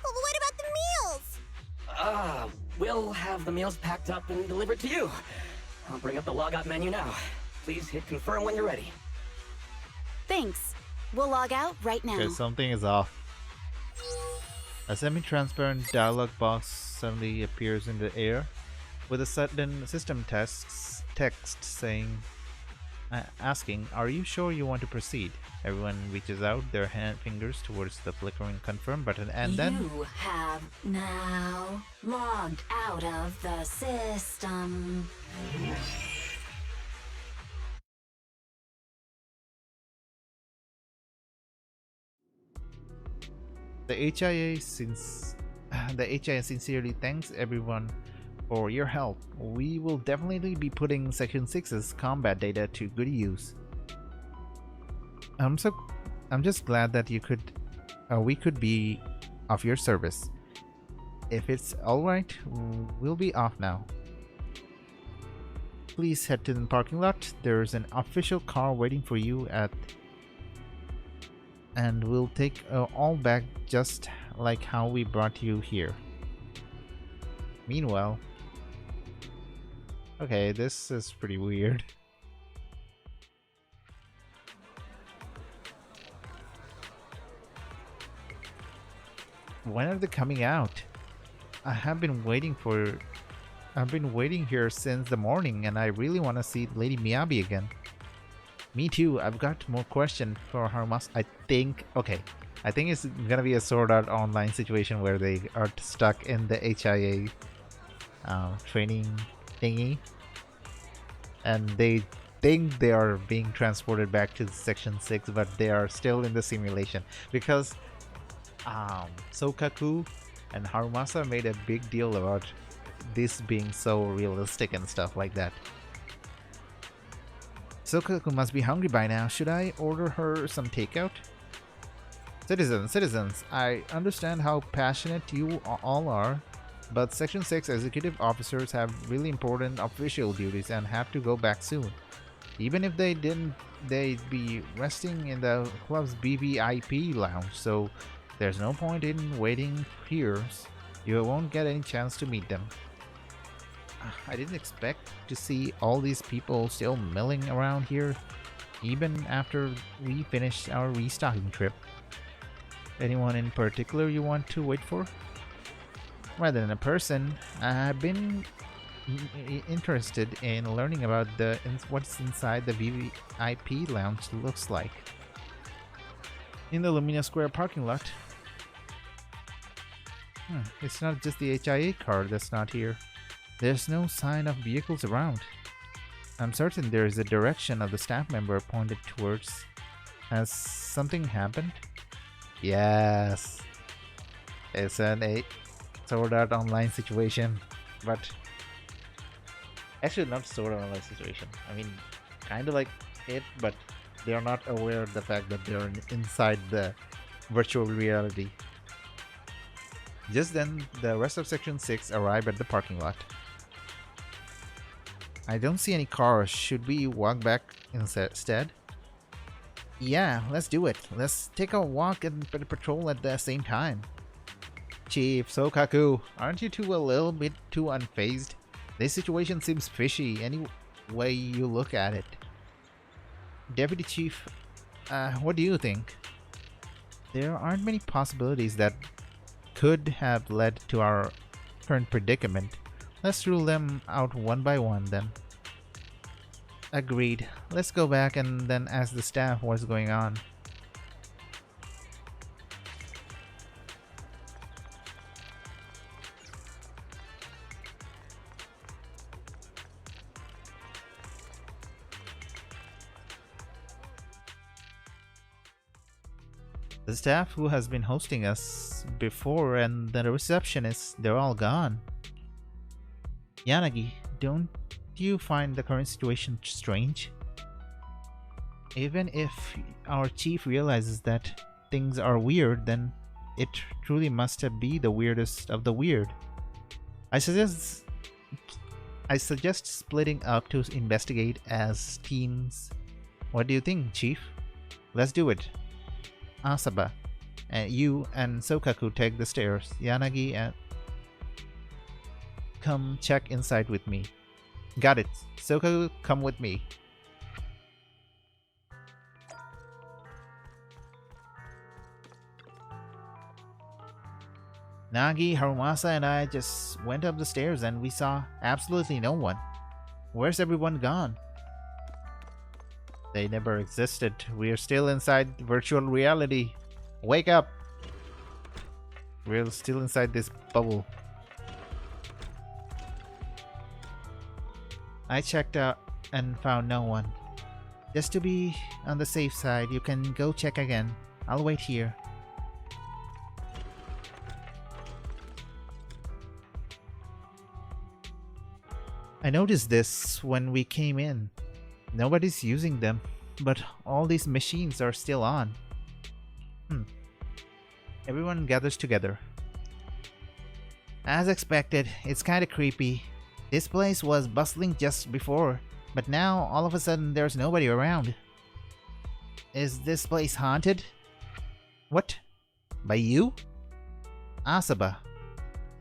Well, what about the meals? We'll have the meals packed up and delivered to you. I'll bring up the logout menu now. Please hit confirm when you're ready. Thanks. We'll log out right now. Okay, something is off. A semi-transparent dialog box suddenly appears in the air with a sudden system text saying, asking, "Are you sure you want to proceed?" Everyone reaches out their fingers towards the flickering confirm button, and then You have now logged out of the system. the HIA sincerely thanks everyone for your help. We will definitely be putting Section 6's combat data to good use. I'm just glad that we could be of your service. If it's alright, we'll be off now. Please head to the parking lot. There's an official car waiting for you and we'll take all back just like how we brought you here. Meanwhile, okay, this is pretty weird. When are they coming out? I've been waiting here since the morning, and I really want to see Lady Miyabi again. Me too. I've got more questions for Harmas. I think it's gonna be a Sword Art Online situation where they are stuck in the HIA training thingy, and they think they are being transported back to Section 6, but they are still in the simulation because Sokaku and Harumasa made a big deal about this being so realistic and stuff like that. Sokaku must be hungry by now. Should I order her some takeout? Citizens, I understand how passionate you all are, but Section 6 executive officers have really important official duties and have to go back soon. Even if they didn't, they'd be resting in the club's BVIP lounge, so there's no point in waiting here. You won't get any chance to meet them. I didn't expect to see all these people still milling around here, even after we finished our restocking trip. Anyone in particular you want to wait for? Rather than a person, I've been interested in learning about what's inside the VIP lounge looks like. In the Lumina Square parking lot. It's not just the HIA car that's not here. There's no sign of vehicles around. I'm certain there is a direction of the staff member pointed towards. Has something happened? Yes. It's a Sword Art Online situation, but actually not Sword Art Online situation. I mean, kind of like it, but they are not aware of the fact that they're inside the virtual reality. Just then, the rest of Section 6 arrive at the parking lot. I don't see any cars. Should we walk back instead? Yeah, let's do it. Let's take a walk and patrol at the same time. Chief Sokaku, aren't you two a little bit too unfazed? This situation seems fishy any way you look at it. Deputy Chief, what do you think? There aren't many possibilities that could have led to our current predicament. Let's rule them out one by one then. Agreed. Let's go back and then ask the staff what's going on. The staff who has been hosting us before and the receptionists, they're all gone. Yanagi, don't you find the current situation strange? Even if our chief realizes that things are weird, then it truly must be the weirdest of the weird. I suggest splitting up to investigate as teams. What do you think, Chief? Let's do it. Asaba, and you and Sokaku take the stairs. Yanagi and come check inside with me. Got it. Sokaku, come with me. Nagi, Harumasa, and I just went up the stairs and we saw absolutely no one. Where's everyone gone? They never existed. We are still inside virtual reality. Wake up! We're still inside this bubble. I checked out and found no one. Just to be on the safe side, you can go check again. I'll wait here. I noticed this when we came in. Nobody's using them, but all these machines are still on. Everyone gathers together. As expected, it's kinda creepy. This place was bustling just before, but now all of a sudden there's nobody around. Is this place haunted? What? By you? Asaba.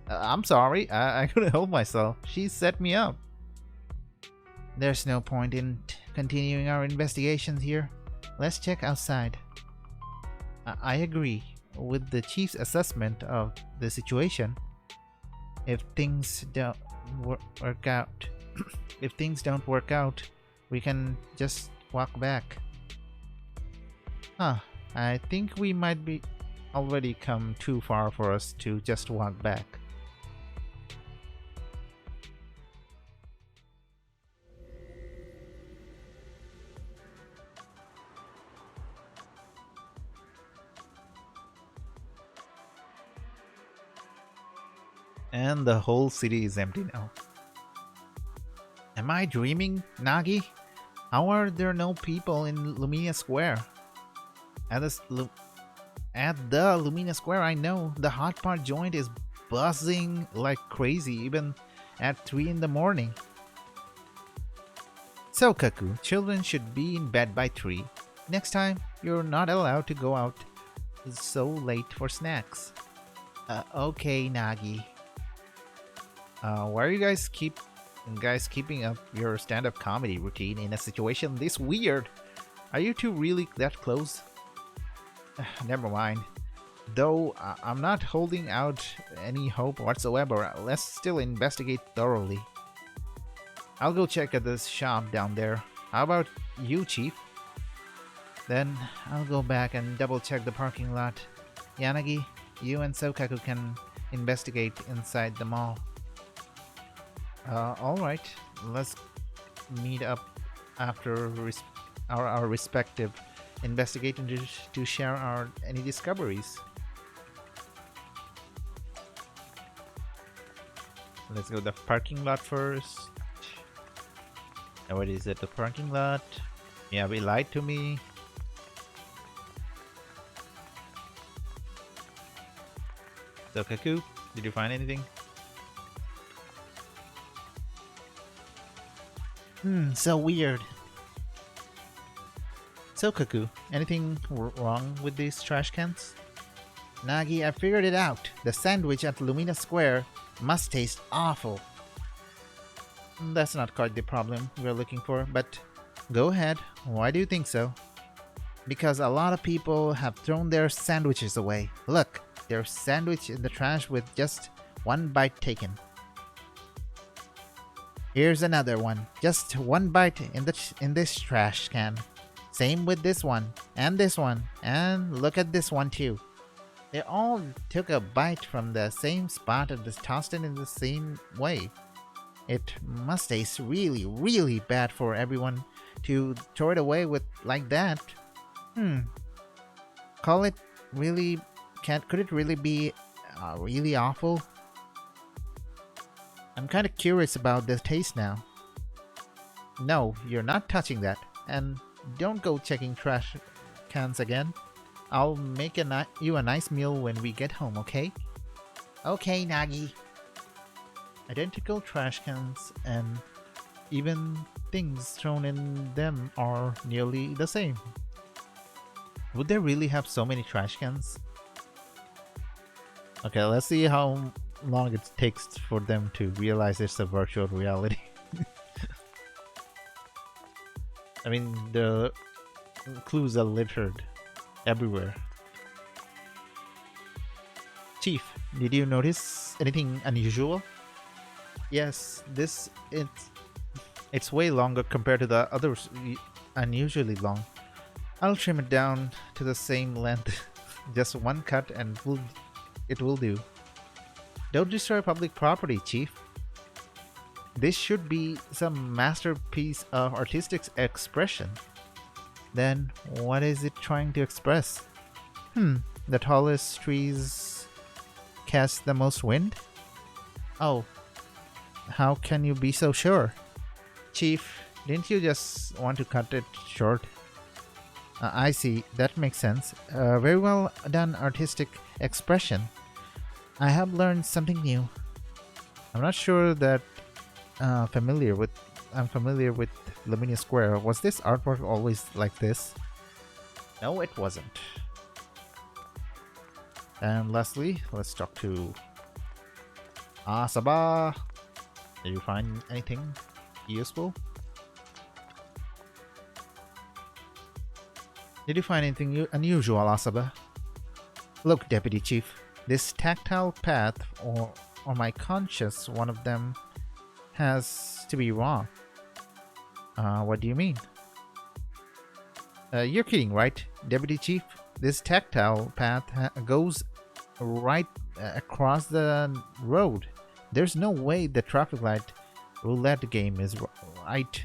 I'm sorry, I couldn't help myself. She set me up. There's no point in continuing our investigations here. Let's check outside. I agree with the chief's assessment of the situation. If things don't work out, we can just walk back. I think we might be already come too far for us to just walk back. And the whole city is empty now. Am I dreaming, Nagi? How are there no people in Lumina Square? At the Lumina Square, I know the hot pot joint is buzzing like crazy even at 3 in the morning. So Kaku, children should be in bed by 3. Next time, you're not allowed to go out so late for snacks. Okay, Nagi. Why are you guys keeping up your stand-up comedy routine in a situation this weird? Are you two really that close? Never mind. Though I'm not holding out any hope whatsoever, let's still investigate thoroughly. I'll go check at this shop down there. How about you, Chief? Then I'll go back and double check the parking lot. Yanagi, you and Sokaku can investigate inside the mall. Alright, let's meet up after our respective investigating to share any discoveries. Let's go to the parking lot first. What is it? The parking lot? Yeah, they lied to me. So Kaku, did you find anything? So weird. So Kaku, anything wrong with these trash cans? Nagi, I figured it out. The sandwich at Lumina Square must taste awful. That's not quite the problem we're looking for, but go ahead. Why do you think so? Because a lot of people have thrown their sandwiches away. Look, their sandwich in the trash with just one bite taken. Here's another one. Just one bite in this trash can. Same with this one, and look at this one too. They all took a bite from the same spot and just tossed it in the same way. It must taste really, really bad for everyone to throw it away with like that. Could it really be really awful? I'm kind of curious about the taste now. No, you're not touching that. And don't go checking trash cans again. I'll make you a nice meal when we get home, okay? Okay, Nagi. Identical trash cans and even things thrown in them are nearly the same. Would they really have so many trash cans? Okay, let's see how long it takes for them to realize it's a virtual reality. I mean, the clues are littered everywhere. Chief, did you notice anything unusual? Yes, it's way longer compared to the others, unusually long. I'll trim it down to the same length. Just one cut and it will do. Don't destroy public property, Chief. This should be some masterpiece of artistic expression. Then, what is it trying to express? The tallest trees cast the most wind? Oh, how can you be so sure? Chief, didn't you just want to cut it short? I see, that makes sense. Very well done artistic expression. I have learned something new. I'm not sure that I'm familiar with Luminia Square. Was this artwork always like this? No, it wasn't. And lastly, let's talk to Asaba. Did you find anything useful? Did you find anything unusual, Asaba? Look, Deputy Chief, this tactile path, or my conscience, one of them has to be wrong. What do you mean? You're kidding, right, Deputy Chief? This tactile path goes right across the road. There's no way the traffic light roulette game is right.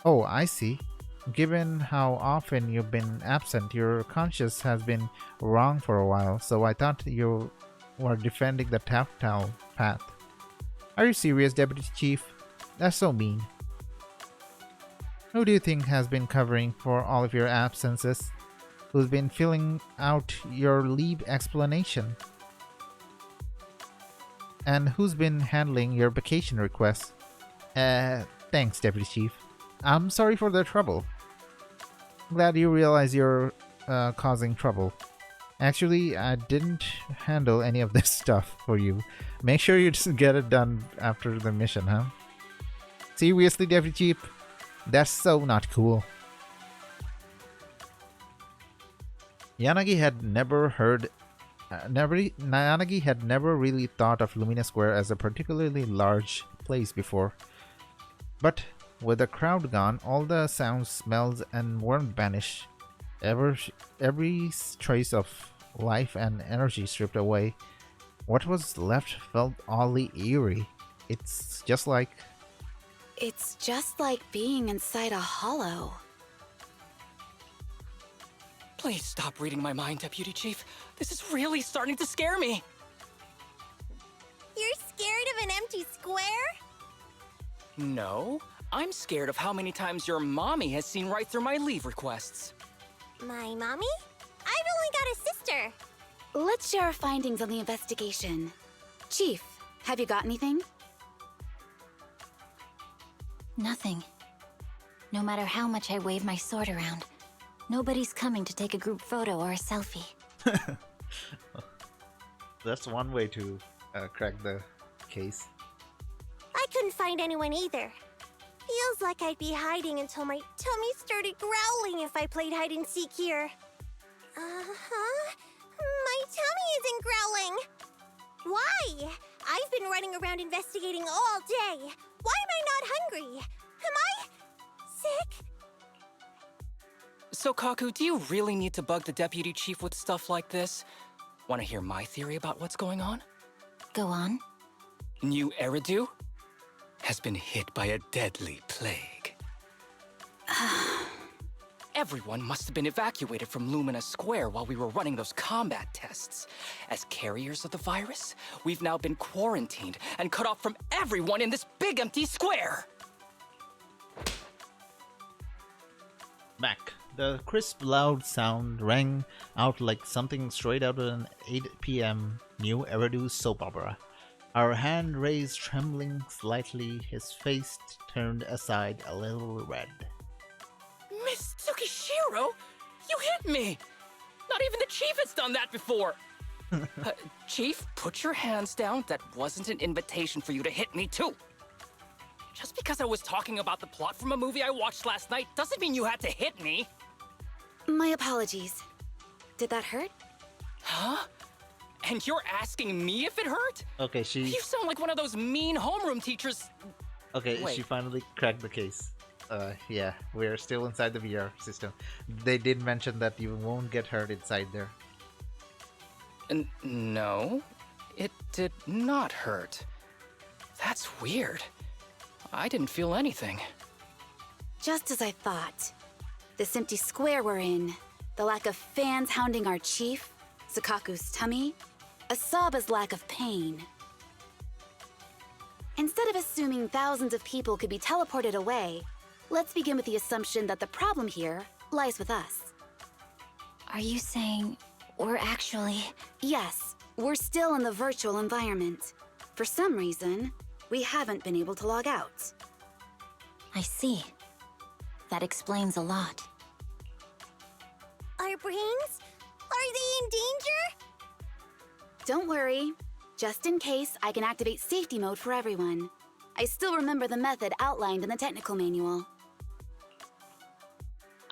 Oh, I see. Given how often you've been absent, your conscience has been wrong for a while, so I thought you were defending the tactile path. Are you serious, Deputy Chief? That's so mean. Who do you think has been covering for all of your absences? Who's been filling out your leave explanation? And who's been handling your vacation requests? Thanks, Deputy Chief. I'm sorry for the trouble. Glad you realize you're causing trouble. Actually, I didn't handle any of this stuff for you. Make sure you just get it done after the mission, huh? Seriously, Deputy Chief? That's so not cool. Yanagi had never really thought of Lumina Square as a particularly large place before. But with the crowd gone, all the sounds, smells, and warmth vanish. Every trace of life and energy stripped away. What was left felt oddly eerie. It's just like being inside a hollow. Please stop reading my mind, Deputy Chief. This is really starting to scare me. You're scared of an empty square? No, I'm scared of how many times your mommy has seen right through my leave requests. My mommy? I've only got a sister. Let's share our findings on the investigation. Chief, have you got anything? Nothing. No matter how much I wave my sword around, nobody's coming to take a group photo or a selfie. That's one way to crack the case. I couldn't find anyone either. Feels like I'd be hiding until my tummy started growling if I played hide and seek here. Uh-huh. My tummy isn't growling. Why? I've been running around investigating all day. Why am I not hungry? Am I sick? So, Kaku, do you really need to bug the Deputy Chief with stuff like this? Want to hear my theory about what's going on? Go on. New Eridu has been hit by a deadly plague. Everyone must have been evacuated from Lumina Square while we were running those combat tests. As carriers of the virus, we've now been quarantined and cut off from everyone in this big empty square. Back. The crisp, loud sound rang out like something straight out of an 8 p.m. New Eridu soap opera. Our hand raised, trembling slightly, his face turned aside a little red. Miss Tsukishiro, you hit me! Not even the chief has done that before! Chief, put your hands down. That wasn't an invitation for you to hit me, too. Just because I was talking about the plot from a movie I watched last night doesn't mean you had to hit me. My apologies. Did that hurt? Huh? And you're asking me if it hurt? Okay, You sound like one of those mean homeroom teachers. Okay, Wait. she finally cracked the case. Yeah, we're still inside the VR system. They did mention that you won't get hurt inside there. No, it did not hurt. That's weird. I didn't feel anything. Just as I thought. This empty square we're in, the lack of fans hounding our chief, Sukaku's tummy, Asaba's lack of pain. Instead of assuming thousands of people could be teleported away, let's begin with the assumption that the problem here lies with us. Are you saying we're actually... Yes, we're still in the virtual environment. For some reason, we haven't been able to log out. I see. That explains a lot. Our brains? Are they in danger? Don't worry. Just in case, I can activate safety mode for everyone. I still remember the method outlined in the technical manual.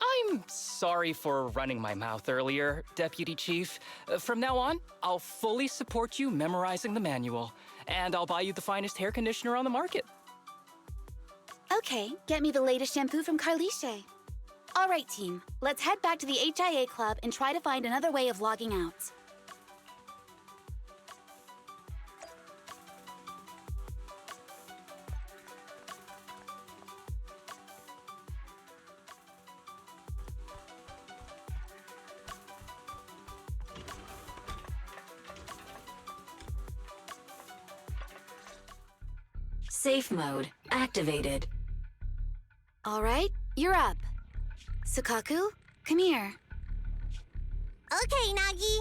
I'm sorry for running my mouth earlier, Deputy Chief. From now on, I'll fully support you memorizing the manual, and I'll buy you the finest hair conditioner on the market. Okay, get me the latest shampoo from Carliche. All right, team. Let's head back to the HIA Club and try to find another way of logging out. Safe mode activated. All right, you're up. Sukaku, come here. Okay, Nagi.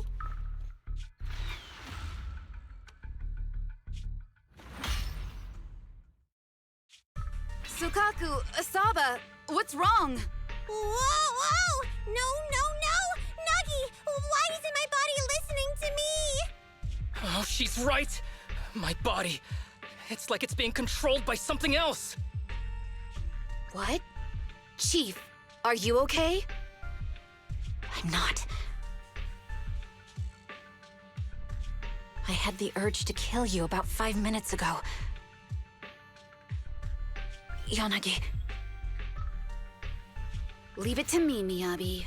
Sukaku, Asaba, what's wrong? Whoa! No! Nagi, why isn't my body listening to me? Oh, she's right! My body. It's like it's being controlled by something else. What? Chief, are you okay? I'm not. I had the urge to kill you about 5 minutes ago. Yanagi. Leave it to me, Miyabi.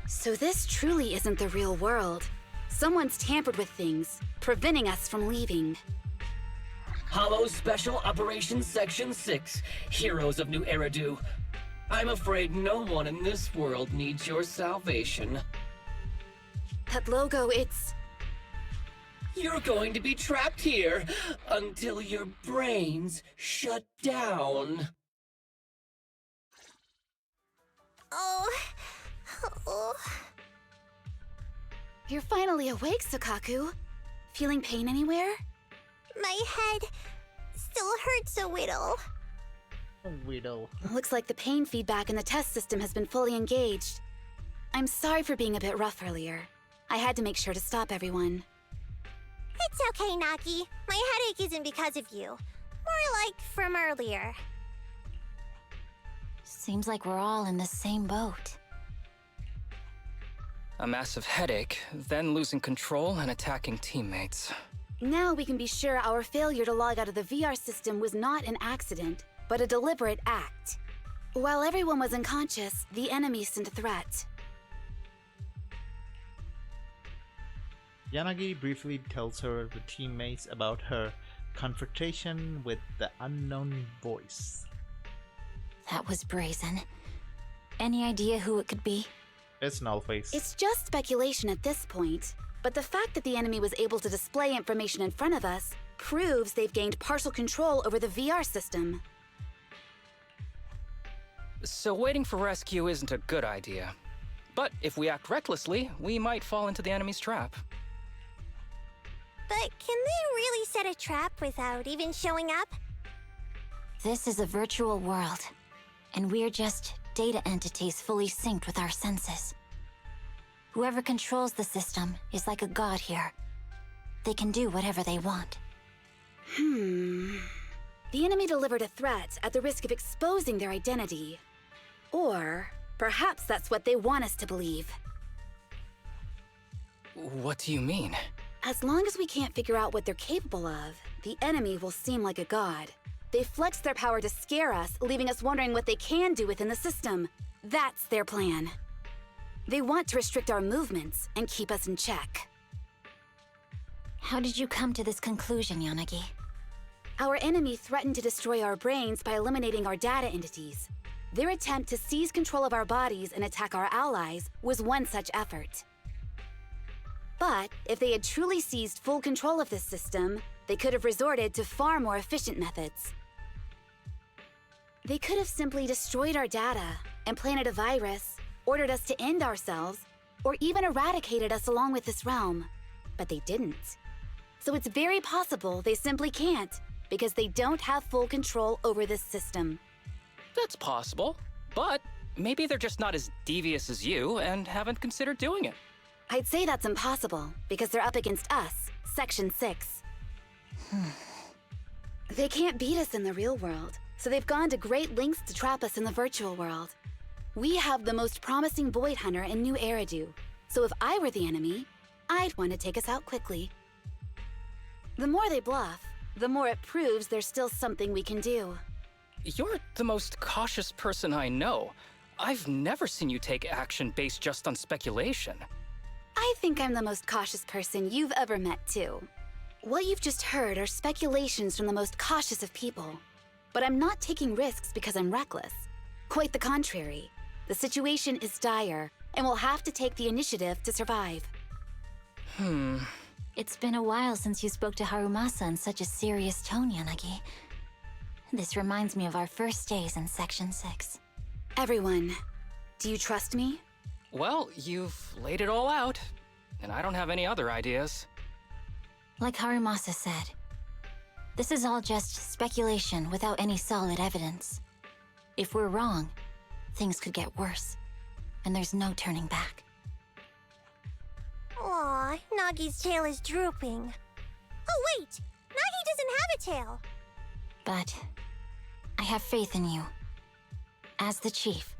So this truly isn't the real world. Someone's tampered with things, preventing us from leaving. Hollow Special Operations Section 6, Heroes of New Eridu. I'm afraid no one in this world needs your salvation. That logo, it's... You're going to be trapped here until your brains shut down. Oh. You're finally awake, Sukaku. Feeling pain anywhere? My head still hurts a little. Widow. Looks like the pain feedback in the test system has been fully engaged. I'm sorry for being a bit rough earlier. I had to make sure to stop everyone. It's okay, Nagi. My headache isn't because of you. More like from earlier. Seems like we're all in the same boat. A massive headache, then losing control and attacking teammates. Now we can be sure our failure to log out of the VR system was not an accident, but a deliberate act. While everyone was unconscious, the enemy sent a threat. Yanagi briefly tells her the teammates about her confrontation with the unknown voice. That was brazen. Any idea who it could be? It's Nullface. It's just speculation at this point, but the fact that the enemy was able to display information in front of us proves they've gained partial control over the VR system. So waiting for rescue isn't a good idea. But if we act recklessly, we might fall into the enemy's trap. But can they really set a trap without even showing up? This is a virtual world, and we're just data entities fully synced with our senses. Whoever controls the system is like a god here. They can do whatever they want. The enemy delivered a threat at the risk of exposing their identity. Or perhaps that's what they want us to believe. What do you mean? As long as we can't figure out what they're capable of, the enemy will seem like a god. They flex their power to scare us, leaving us wondering what they can do within the system. That's their plan. They want to restrict our movements and keep us in check. How did you come to this conclusion, Yanagi? Our enemy threatened to destroy our brains by eliminating our data entities. Their attempt to seize control of our bodies and attack our allies was one such effort. But if they had truly seized full control of this system, they could have resorted to far more efficient methods. They could have simply destroyed our data, implanted a virus, ordered us to end ourselves, or even eradicated us along with this realm. But they didn't. So it's very possible they simply can't, because they don't have full control over this system. That's possible, but maybe they're just not as devious as you and haven't considered doing it. I'd say that's impossible, because they're up against us, Section 6. They can't beat us in the real world, so they've gone to great lengths to trap us in the virtual world. We have the most promising Void Hunter in New Eridu, so if I were the enemy, I'd want to take us out quickly. The more they bluff, the more it proves there's still something we can do. You're the most cautious person I know. I've never seen you take action based just on speculation. I think I'm the most cautious person you've ever met, too. What you've just heard are speculations from the most cautious of people. But I'm not taking risks because I'm reckless. Quite the contrary. The situation is dire, and we'll have to take the initiative to survive. It's been a while since you spoke to Harumasa in such a serious tone, Yanagi. This reminds me of our first days in Section 6. Everyone, do you trust me? Well, you've laid it all out, and I don't have any other ideas. Like Harumasa said, this is all just speculation without any solid evidence. If we're wrong, things could get worse, and there's no turning back. Aw, Nagi's tail is drooping. Oh wait! Nagi doesn't have a tail! But I have faith in you. As the chief,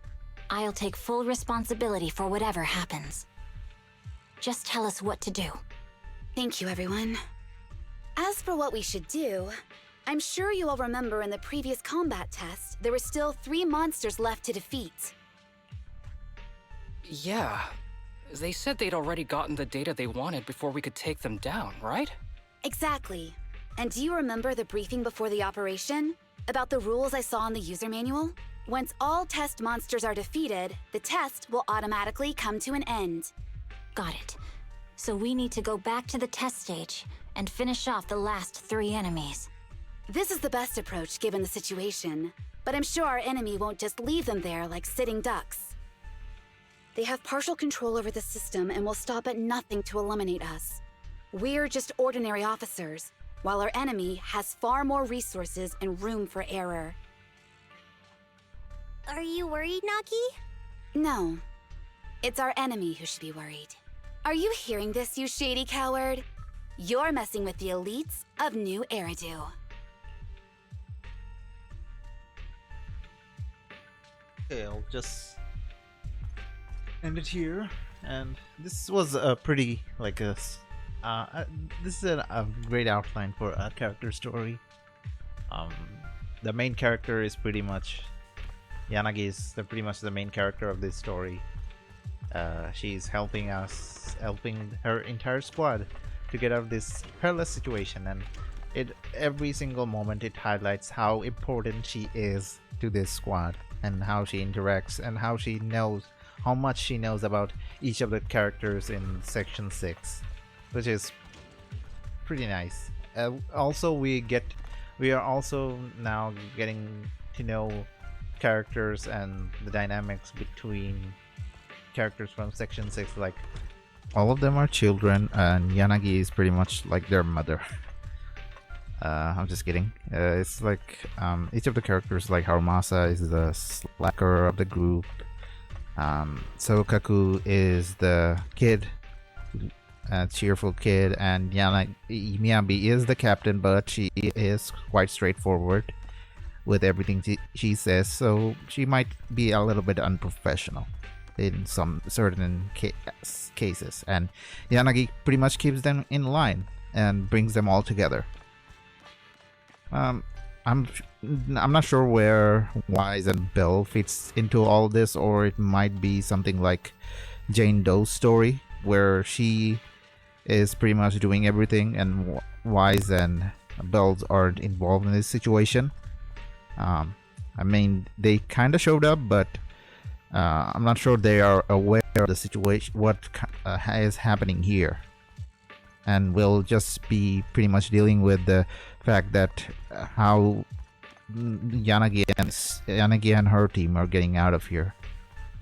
I'll take full responsibility for whatever happens. Just tell us what to do. Thank you, everyone. As for what we should do, I'm sure you all remember in the previous combat test, there were still 3 monsters left to defeat. Yeah. They said they'd already gotten the data they wanted before we could take them down, right? Exactly. And do you remember the briefing before the operation? About the rules I saw in the user manual? Once all test monsters are defeated, the test will automatically come to an end. Got it. So we need to go back to the test stage and finish off the last 3 enemies. This is the best approach given the situation, but I'm sure our enemy won't just leave them there like sitting ducks. They have partial control over the system and will stop at nothing to eliminate us. We're just ordinary officers, while our enemy has far more resources and room for error. Are you worried, Nagi? No. It's our enemy who should be worried. Are you hearing this, you shady coward? You're messing with the elites of New Eridu. Okay, I'll just end it here. And this was a pretty, like this is a great outline for a character story. The main character is pretty much Yanagi is pretty much the main character of this story. She's helping her entire squad to get out of this perilous situation, and every single moment it highlights how important she is to this squad and how she interacts and how much she knows about each of the characters in Section 6, which is pretty nice. Also, we are also now getting to know characters and the dynamics between characters from Section 6. Like, all of them are children, and Yanagi is pretty much like their mother. I'm just kidding. It's like each of the characters, like Harumasa is the slacker of the group. Sokaku is the kid, cheerful kid, and Miyabi is the captain, but she is quite straightforward with everything she says, so she might be a little bit unprofessional in some certain cases, and Yanagi pretty much keeps them in line and brings them all together. I'm not sure where Wise and Bell fits into all this, or it might be something like Jane Doe's story, where she is pretty much doing everything and Wise and Bells aren't involved in this situation. I mean, they kind of showed up, but I'm not sure they are aware of the situation, what is happening here, and we'll just be pretty much dealing with the fact that how Yanagi and her team are getting out of here.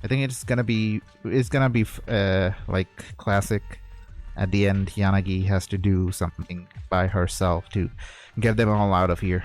I think it's gonna be like classic. At the end, Yanagi has to do something by herself to get them all out of here.